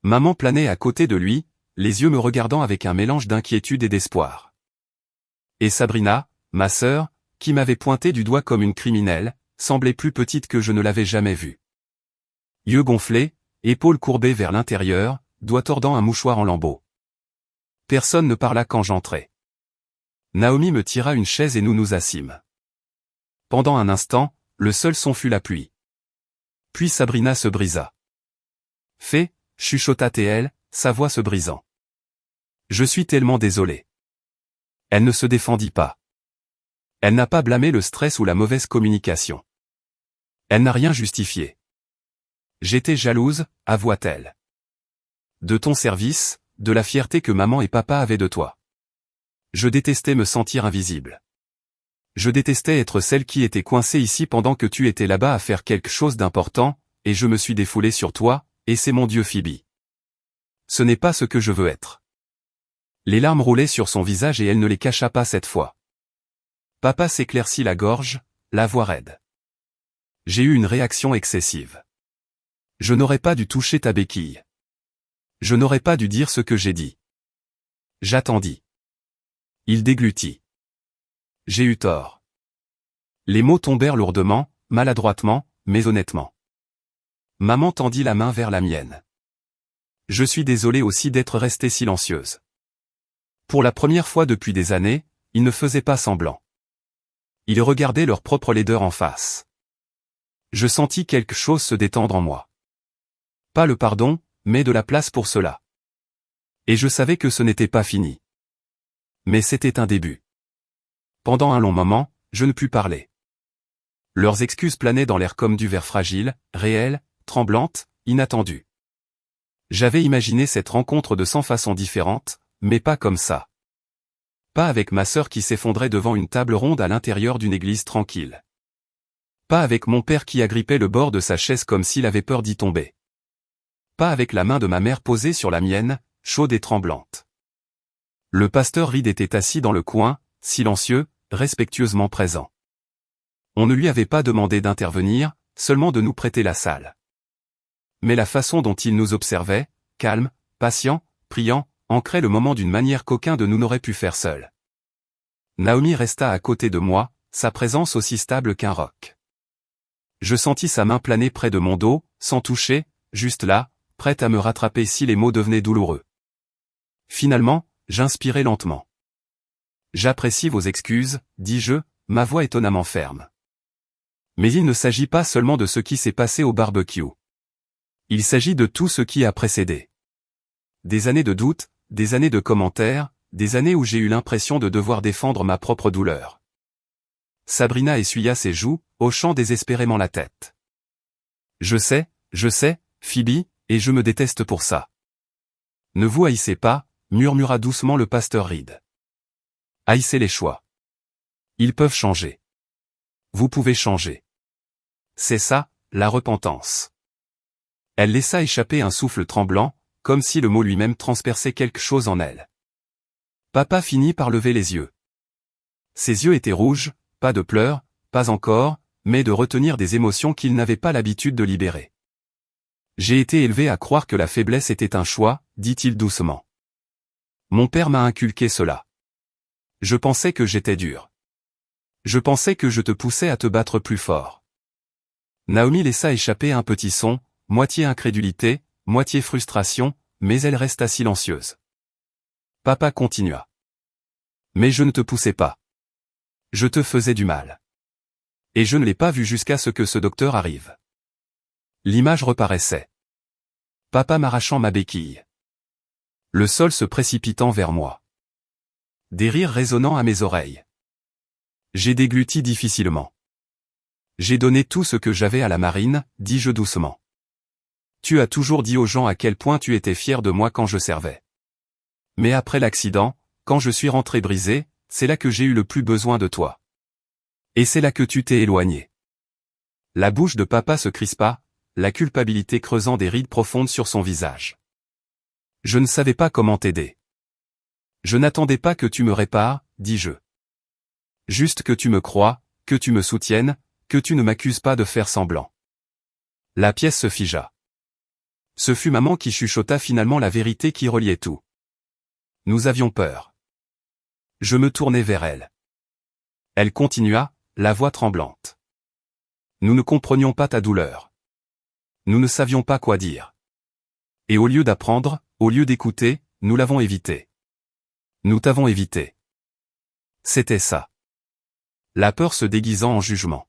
Maman planait à côté de lui, les yeux me regardant avec un mélange d'inquiétude et d'espoir. Et Sabrina, ma sœur, qui m'avait pointé du doigt comme une criminelle, semblait plus petite que je ne l'avais jamais vue. Yeux gonflés, épaules courbées vers l'intérieur, doigt tordant un mouchoir en lambeaux. Personne ne parla quand j'entrai. Naomi me tira une chaise et nous nous assîmes. Pendant un instant, le seul son fut la pluie. Puis Sabrina se brisa. Fais, chuchota-t-elle, sa voix se brisant. Je suis tellement désolée. Elle ne se défendit pas. Elle n'a pas blâmé le stress ou la mauvaise communication. Elle n'a rien justifié. J'étais jalouse, avoua-t-elle. De ton service, de la fierté que maman et papa avaient de toi. Je détestais me sentir invisible. Je détestais être celle qui était coincée ici pendant que tu étais là-bas à faire quelque chose d'important, et je me suis défoulée sur toi, et c'est mon Dieu Phoebe. Ce n'est pas ce que je veux être. Les larmes roulaient sur son visage et elle ne les cacha pas cette fois. Papa s'éclaircit la gorge, la voix raide. J'ai eu une réaction excessive. Je n'aurais pas dû toucher ta béquille. Je n'aurais pas dû dire ce que j'ai dit. J'attendis. Il déglutit. J'ai eu tort. Les mots tombèrent lourdement, maladroitement, mais honnêtement. Maman tendit la main vers la mienne. Je suis désolée aussi d'être restée silencieuse. Pour la première fois depuis des années, ils ne faisaient pas semblant. Ils regardaient leur propre laideur en face. Je sentis quelque chose se détendre en moi. Pas le pardon, mais de la place pour cela. Et je savais que ce n'était pas fini. Mais c'était un début. Pendant un long moment, je ne pus parler. Leurs excuses planaient dans l'air comme du verre fragile, réel, tremblante, inattendue. J'avais imaginé cette rencontre de 100 façons différentes, mais pas comme ça. Pas avec ma sœur qui s'effondrait devant une table ronde à l'intérieur d'une église tranquille. Pas avec mon père qui agrippait le bord de sa chaise comme s'il avait peur d'y tomber. Pas avec la main de ma mère posée sur la mienne, chaude et tremblante. Le pasteur Reed était assis dans le coin, silencieux, respectueusement présent. On ne lui avait pas demandé d'intervenir, seulement de nous prêter la salle. Mais la façon dont il nous observait, calme, patient, priant, ancrait le moment d'une manière qu'aucun de nous n'aurait pu faire seul. Naomi resta à côté de moi, sa présence aussi stable qu'un roc. Je sentis sa main planer près de mon dos, sans toucher, juste là, prête à me rattraper si les mots devenaient douloureux. Finalement, j'inspirai lentement. J'apprécie vos excuses, dis-je, ma voix étonnamment ferme. Mais il ne s'agit pas seulement de ce qui s'est passé au barbecue. Il s'agit de tout ce qui a précédé. Des années de doute, des années de commentaires, des années où j'ai eu l'impression de devoir défendre ma propre douleur. Sabrina essuya ses joues, hochant désespérément la tête. Je sais, Phoebe, et je me déteste pour ça. Ne vous haïssez pas, murmura doucement le pasteur Reed. Haïssez les choix. Ils peuvent changer. Vous pouvez changer. C'est ça, la repentance. Elle laissa échapper un souffle tremblant, comme si le mot lui-même transperçait quelque chose en elle. Papa finit par lever les yeux. Ses yeux étaient rouges, pas de pleurs, pas encore, mais de retenir des émotions qu'il n'avait pas l'habitude de libérer. J'ai été élevé à croire que la faiblesse était un choix, dit-il doucement. Mon père m'a inculqué cela. Je pensais que j'étais dur. Je pensais que je te poussais à te battre plus fort. Naomi laissa échapper un petit son, moitié incrédulité, moitié frustration, mais elle resta silencieuse. Papa continua. Mais je ne te poussais pas. Je te faisais du mal. Et je ne l'ai pas vu jusqu'à ce que ce docteur arrive. L'image reparaissait. Papa m'arrachant ma béquille. Le sol se précipitant vers moi. Des rires résonnant à mes oreilles. J'ai dégluti difficilement. J'ai donné tout ce que j'avais à la marine, dis-je doucement. Tu as toujours dit aux gens à quel point tu étais fier de moi quand je servais. Mais après l'accident, quand je suis rentré brisé, c'est là que j'ai eu le plus besoin de toi. Et c'est là que tu t'es éloigné. La bouche de papa se crispa, la culpabilité creusant des rides profondes sur son visage. Je ne savais pas comment t'aider. Je n'attendais pas que tu me répares, dis-je. Juste que tu me crois, que tu me soutiennes, que tu ne m'accuses pas de faire semblant. La pièce se figea. Ce fut maman qui chuchota finalement la vérité qui reliait tout. Nous avions peur. Je me tournai vers elle. Elle continua, la voix tremblante. Nous ne comprenions pas ta douleur. Nous ne savions pas quoi dire. Et au lieu d'apprendre, au lieu d'écouter, nous l'avons évité. Nous t'avons évité. C'était ça. La peur se déguisant en jugement.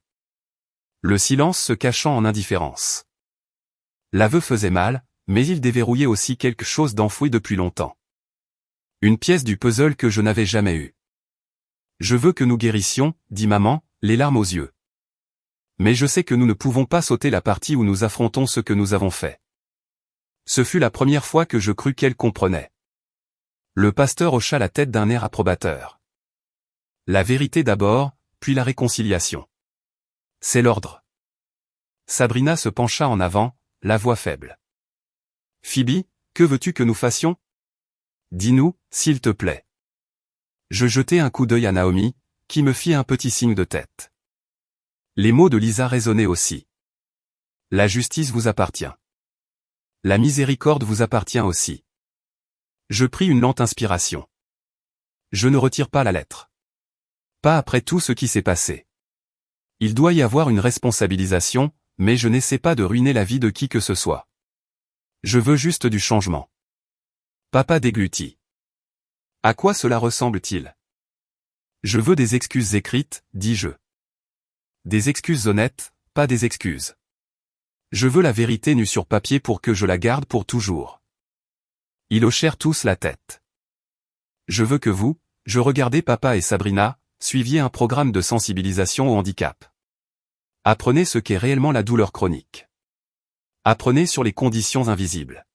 Le silence se cachant en indifférence. L'aveu faisait mal, mais il déverrouillait aussi quelque chose d'enfoui depuis longtemps. Une pièce du puzzle que je n'avais jamais eue. Je veux que nous guérissions, dit maman, les larmes aux yeux. Mais je sais que nous ne pouvons pas sauter la partie où nous affrontons ce que nous avons fait. Ce fut la première fois que je crus qu'elle comprenait. Le pasteur hocha la tête d'un air approbateur. La vérité d'abord, puis la réconciliation. C'est l'ordre. Sabrina se pencha en avant, la voix faible. Phoebe, que veux-tu que nous fassions? Dis-nous, s'il te plaît. Je jetai un coup d'œil à Naomi, qui me fit un petit signe de tête. Les mots de Lisa résonnaient aussi. La justice vous appartient. La miséricorde vous appartient aussi. Je pris une lente inspiration. Je ne retire pas la lettre. Pas après tout ce qui s'est passé. Il doit y avoir une responsabilisation, mais je n'essaie pas de ruiner la vie de qui que ce soit. Je veux juste du changement. Papa déglutit. À quoi cela ressemble-t-il? Je veux des excuses écrites, dis-je. Des excuses honnêtes, pas des excuses. Je veux la vérité nue sur papier pour que je la garde pour toujours. Ils hochèrent tous la tête. Je veux que vous, je regardais papa et Sabrina, suiviez un programme de sensibilisation au handicap. Apprenez ce qu'est réellement la douleur chronique. Apprenez sur les conditions invisibles.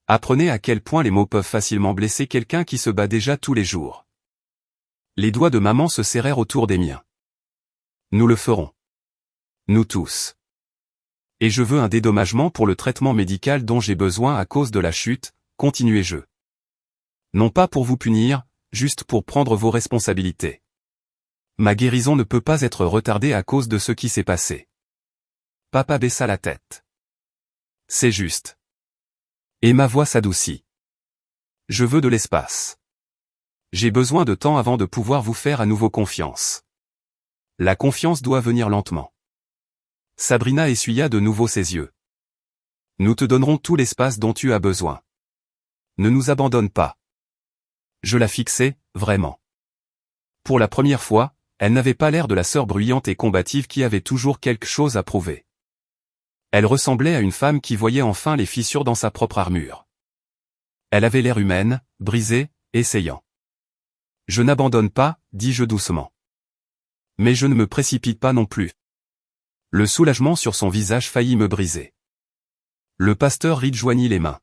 Apprenez à quel point les mots peuvent facilement blesser quelqu'un qui se bat déjà tous les jours. Les doigts de maman se serrèrent autour des miens. Nous le ferons. Nous tous. Et je veux un dédommagement pour le traitement médical dont j'ai besoin à cause de la chute, continuai-je. Non pas pour vous punir, juste pour prendre vos responsabilités. Ma guérison ne peut pas être retardée à cause de ce qui s'est passé. Papa baissa la tête. C'est juste. Et ma voix s'adoucit. Je veux de l'espace. J'ai besoin de temps avant de pouvoir vous faire à nouveau confiance. La confiance doit venir lentement. Sabrina essuya de nouveau ses yeux. Nous te donnerons tout l'espace dont tu as besoin. Ne nous abandonne pas. Je la fixai, vraiment. Pour la première fois, elle n'avait pas l'air de la sœur bruyante et combative qui avait toujours quelque chose à prouver. Elle ressemblait à une femme qui voyait enfin les fissures dans sa propre armure. Elle avait l'air humaine, brisée, essayant. Je n'abandonne pas, dis-je doucement. Mais je ne me précipite pas non plus. Le soulagement sur son visage faillit me briser. Le pasteur Reed joignit les mains.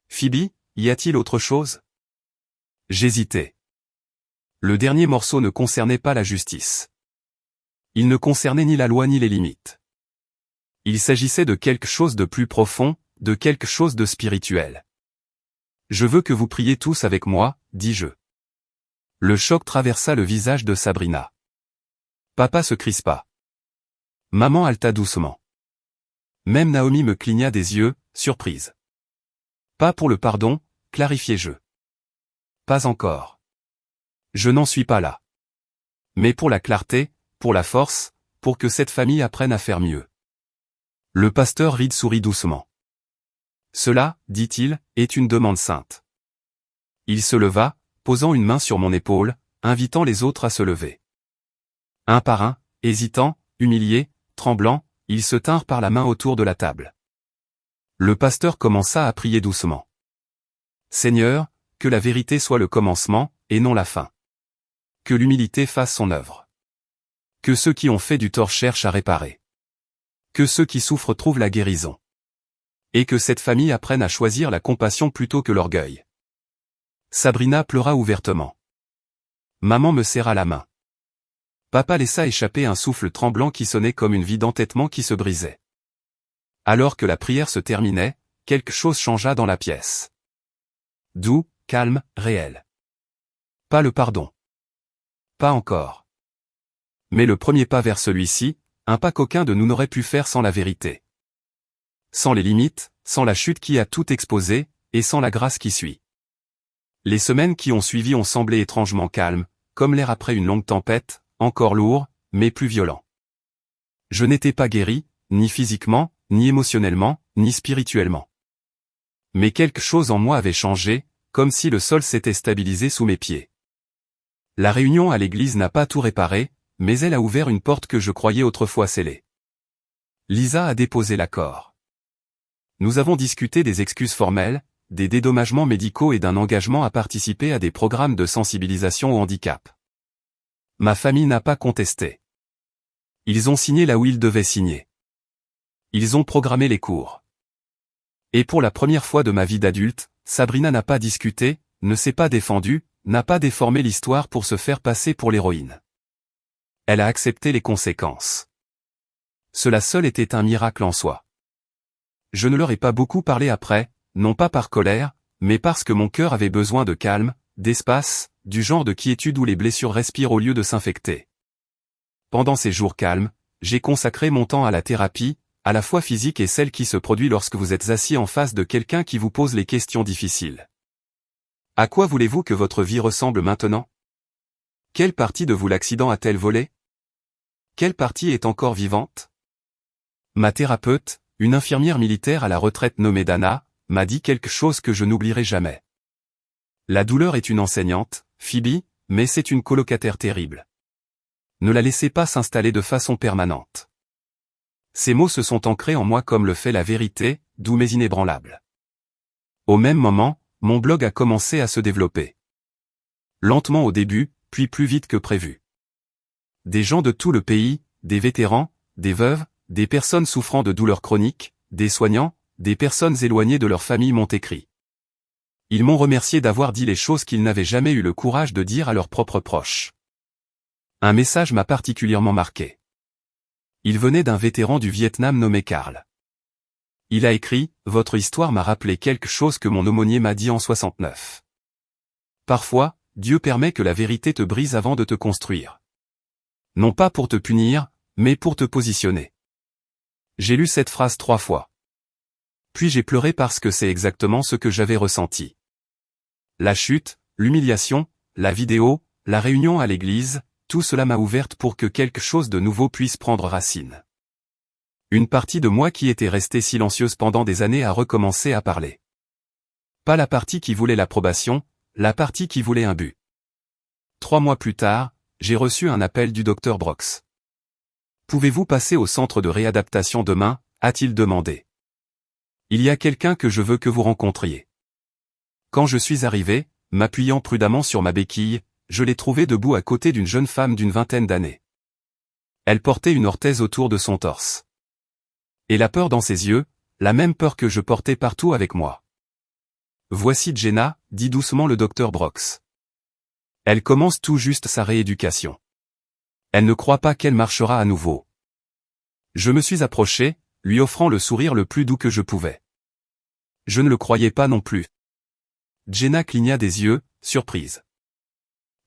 Phoebe, y a-t-il autre chose? J'hésitais. Le dernier morceau ne concernait pas la justice. Il ne concernait ni la loi ni les limites. Il s'agissait de quelque chose de plus profond, de quelque chose de spirituel. Je veux que vous priez tous avec moi, dis-je. Le choc traversa le visage de Sabrina. Papa se crispa. Maman haleta doucement. Même Naomi me cligna des yeux, surprise. Pas pour le pardon, clarifiai-je. Pas encore. Je n'en suis pas là. Mais pour la clarté, pour la force, pour que cette famille apprenne à faire mieux. Le pasteur Reed sourit doucement. Cela, dit-il, est une demande sainte. Il se leva, posant une main sur mon épaule, invitant les autres à se lever. Un par un, hésitants, humiliés, tremblants, ils se tinrent par la main autour de la table. Le pasteur commença à prier doucement. Seigneur, que la vérité soit le commencement, et non la fin. Que l'humilité fasse son œuvre. Que ceux qui ont fait du tort cherchent à réparer. Que ceux qui souffrent trouvent la guérison. Et que cette famille apprenne à choisir la compassion plutôt que l'orgueil. Sabrina pleura ouvertement. Maman me serra la main. Papa laissa échapper un souffle tremblant qui sonnait comme une vie d'entêtement qui se brisait. Alors que la prière se terminait, quelque chose changea dans la pièce. Doux, calme, réel. Pas le pardon. Pas encore. Mais le premier pas vers celui-ci, un pas qu'aucun de nous n'aurait pu faire sans la vérité. Sans les limites, sans la chute qui a tout exposé, et sans la grâce qui suit. Les semaines qui ont suivi ont semblé étrangement calmes, comme l'air après une longue tempête, encore lourd, mais plus violent. Je n'étais pas guéri, ni physiquement, ni émotionnellement, ni spirituellement. Mais quelque chose en moi avait changé, comme si le sol s'était stabilisé sous mes pieds. La réunion à l'église n'a pas tout réparé, mais elle a ouvert une porte que je croyais autrefois scellée. Lisa a déposé l'accord. Nous avons discuté des excuses formelles, des dédommagements médicaux et d'un engagement à participer à des programmes de sensibilisation au handicap. Ma famille n'a pas contesté. Ils ont signé là où ils devaient signer. Ils ont programmé les cours. Et pour la première fois de ma vie d'adulte, Sabrina n'a pas discuté, ne s'est pas défendue, n'a pas déformé l'histoire pour se faire passer pour l'héroïne. Elle a accepté les conséquences. Cela seul était un miracle en soi. Je ne leur ai pas beaucoup parlé après, non pas par colère, mais parce que mon cœur avait besoin de calme, d'espace, du genre de quiétude où les blessures respirent au lieu de s'infecter. Pendant ces jours calmes, j'ai consacré mon temps à la thérapie, à la fois physique et celle qui se produit lorsque vous êtes assis en face de quelqu'un qui vous pose les questions difficiles. À quoi voulez-vous que votre vie ressemble maintenant? Quelle partie de vous l'accident a-t-elle volé? Quelle partie est encore vivante? Ma thérapeute, une infirmière militaire à la retraite nommée Dana, m'a dit quelque chose que je n'oublierai jamais. La douleur est une enseignante, Phoebe, mais c'est une colocataire terrible. Ne la laissez pas s'installer de façon permanente. Ces mots se sont ancrés en moi comme le fait la vérité, doux mais inébranlable. Au même moment, mon blog a commencé à se développer. Lentement au début, puis plus vite que prévu. Des gens de tout le pays, des vétérans, des veuves, des personnes souffrant de douleurs chroniques, des soignants, des personnes éloignées de leur famille m'ont écrit. Ils m'ont remercié d'avoir dit les choses qu'ils n'avaient jamais eu le courage de dire à leurs propres proches. Un message m'a particulièrement marqué. Il venait d'un vétéran du Vietnam nommé Karl. Il a écrit « Votre histoire m'a rappelé quelque chose que mon aumônier m'a dit en 69. Parfois, Dieu permet que la vérité te brise avant de te construire. Non pas pour te punir, mais pour te positionner. » J'ai lu cette phrase 3 fois. Puis j'ai pleuré parce que c'est exactement ce que j'avais ressenti. La chute, l'humiliation, la vidéo, la réunion à l'église, tout cela m'a ouverte pour que quelque chose de nouveau puisse prendre racine. Une partie de moi qui était restée silencieuse pendant des années a recommencé à parler. Pas la partie qui voulait l'approbation, la partie qui voulait un but. 3 mois plus tard, j'ai reçu un appel du docteur Brox. « Pouvez-vous passer au centre de réadaptation demain ?» a-t-il demandé. « Il y a quelqu'un que je veux que vous rencontriez. » Quand je suis arrivé, m'appuyant prudemment sur ma béquille, je l'ai trouvé debout à côté d'une jeune femme d'une vingtaine d'années. Elle portait une orthèse autour de son torse. Et la peur dans ses yeux, la même peur que je portais partout avec moi. « Voici Jenna » dit doucement le docteur Brox. Elle commence tout juste sa rééducation. Elle ne croit pas qu'elle marchera à nouveau. Je me suis approché, lui offrant le sourire le plus doux que je pouvais. Je ne le croyais pas non plus. Jenna cligna des yeux, surprise.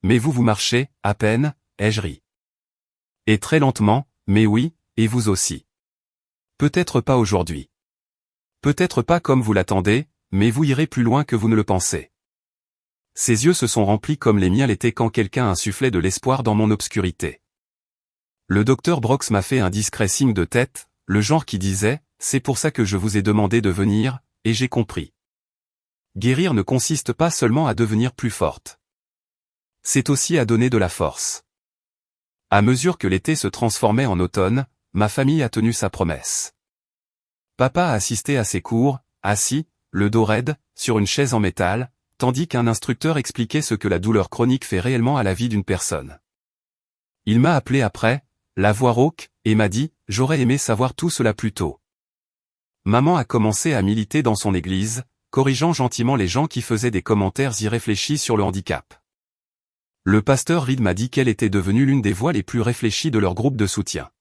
Mais vous marchez, à peine, ai-je ri. Et très lentement, mais oui, et vous aussi. Peut-être pas aujourd'hui. Peut-être pas comme vous l'attendez, mais vous irez plus loin que vous ne le pensez. Ses yeux se sont remplis comme les miens l'étaient quand quelqu'un insufflait de l'espoir dans mon obscurité. Le docteur Brox m'a fait un discret signe de tête, le genre qui disait, c'est pour ça que je vous ai demandé de venir, et j'ai compris. Guérir ne consiste pas seulement à devenir plus forte. C'est aussi à donner de la force. À mesure que l'été se transformait en automne, ma famille a tenu sa promesse. Papa a assisté à ses cours, assis, le dos raide, sur une chaise en métal, tandis qu'un instructeur expliquait ce que la douleur chronique fait réellement à la vie d'une personne. Il m'a appelé après, la voix rauque, et m'a dit, j'aurais aimé savoir tout cela plus tôt. Maman a commencé à militer dans son église, corrigeant gentiment les gens qui faisaient des commentaires irréfléchis sur le handicap. Le pasteur Reed m'a dit qu'elle était devenue l'une des voix les plus réfléchies de leur groupe de soutien.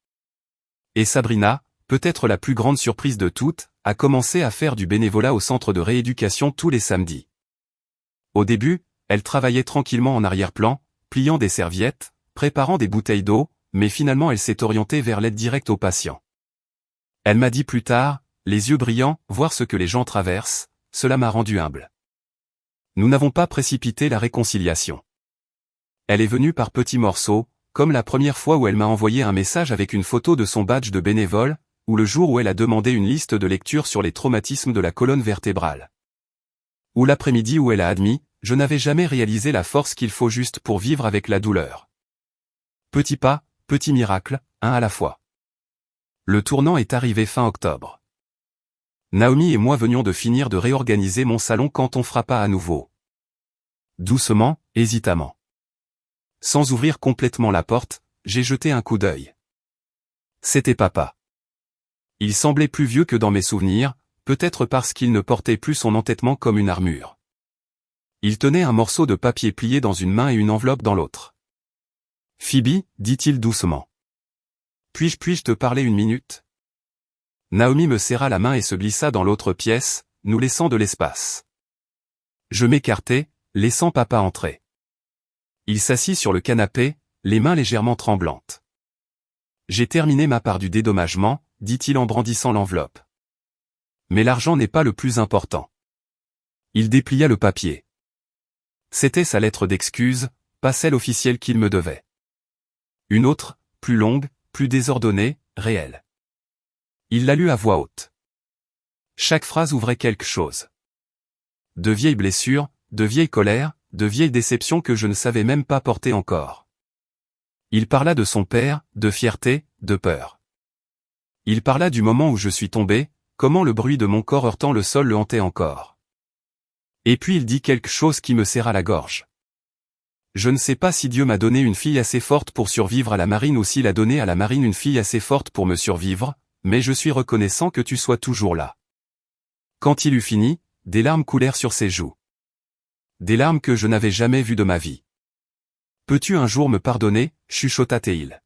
Et Sabrina, peut-être la plus grande surprise de toutes, a commencé à faire du bénévolat au centre de rééducation tous les samedis. Au début, elle travaillait tranquillement en arrière-plan, pliant des serviettes, préparant des bouteilles d'eau, mais finalement elle s'est orientée vers l'aide directe aux patients. Elle m'a dit plus tard, les yeux brillants, voir ce que les gens traversent, cela m'a rendu humble. Nous n'avons pas précipité la réconciliation. Elle est venue par petits morceaux, comme la première fois où elle m'a envoyé un message avec une photo de son badge de bénévole, ou le jour où elle a demandé une liste de lecture sur les traumatismes de la colonne vertébrale. Ou l'après-midi où elle a admis, je n'avais jamais réalisé la force qu'il faut juste pour vivre avec la douleur. Petit pas, petit miracle, un à la fois. Le tournant est arrivé fin octobre. Naomi et moi venions de finir de réorganiser mon salon quand on frappa à nouveau. Doucement, hésitamment. Sans ouvrir complètement la porte, j'ai jeté un coup d'œil. C'était papa. Il semblait plus vieux que dans mes souvenirs, peut-être parce qu'il ne portait plus son entêtement comme une armure. Il tenait un morceau de papier plié dans une main et une enveloppe dans l'autre. « Phoebe, dit-il doucement. Puis-je te parler une minute ?» Naomi me serra la main et se glissa dans l'autre pièce, nous laissant de l'espace. Je m'écartai, laissant papa entrer. Il s'assit sur le canapé, les mains légèrement tremblantes. « J'ai terminé ma part du dédommagement, dit-il en brandissant l'enveloppe. Mais l'argent n'est pas le plus important. Il déplia le papier. C'était sa lettre d'excuse, pas celle officielle qu'il me devait. Une autre, plus longue, plus désordonnée, réelle. Il la lut à voix haute. Chaque phrase ouvrait quelque chose. De vieilles blessures, de vieilles colères, de vieilles déceptions que je ne savais même pas porter encore. Il parla de son père, de fierté, de peur. Il parla du moment où je suis tombé, comment le bruit de mon corps heurtant le sol le hantait encore. Et puis il dit quelque chose qui me serra la gorge. Je ne sais pas si Dieu m'a donné une fille assez forte pour survivre à la marine ou s'il a donné à la marine une fille assez forte pour me survivre, mais je suis reconnaissant que tu sois toujours là. Quand il eut fini, des larmes coulèrent sur ses joues. Des larmes que je n'avais jamais vues de ma vie. Peux-tu un jour me pardonner, chuchota-t-il.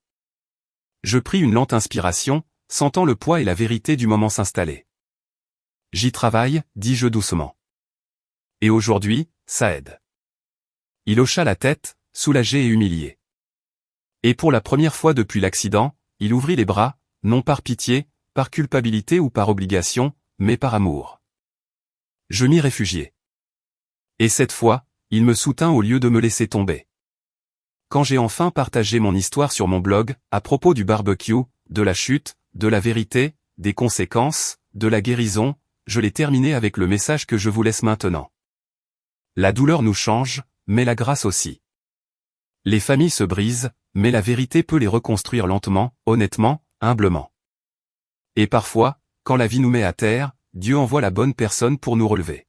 Je pris une lente inspiration, sentant le poids et la vérité du moment s'installer. J'y travaille, dis-je doucement. Et aujourd'hui, ça aide. Il hocha la tête, soulagé et humilié. Et pour la première fois depuis l'accident, il ouvrit les bras, non par pitié, par culpabilité ou par obligation, mais par amour. Je m'y réfugiai. Et cette fois, il me soutint au lieu de me laisser tomber. Quand j'ai enfin partagé mon histoire sur mon blog, à propos du barbecue, de la chute, de la vérité, des conséquences, de la guérison, je l'ai terminé avec le message que je vous laisse maintenant. La douleur nous change, mais la grâce aussi. Les familles se brisent, mais la vérité peut les reconstruire lentement, honnêtement, humblement. Et parfois, quand la vie nous met à terre, Dieu envoie la bonne personne pour nous relever.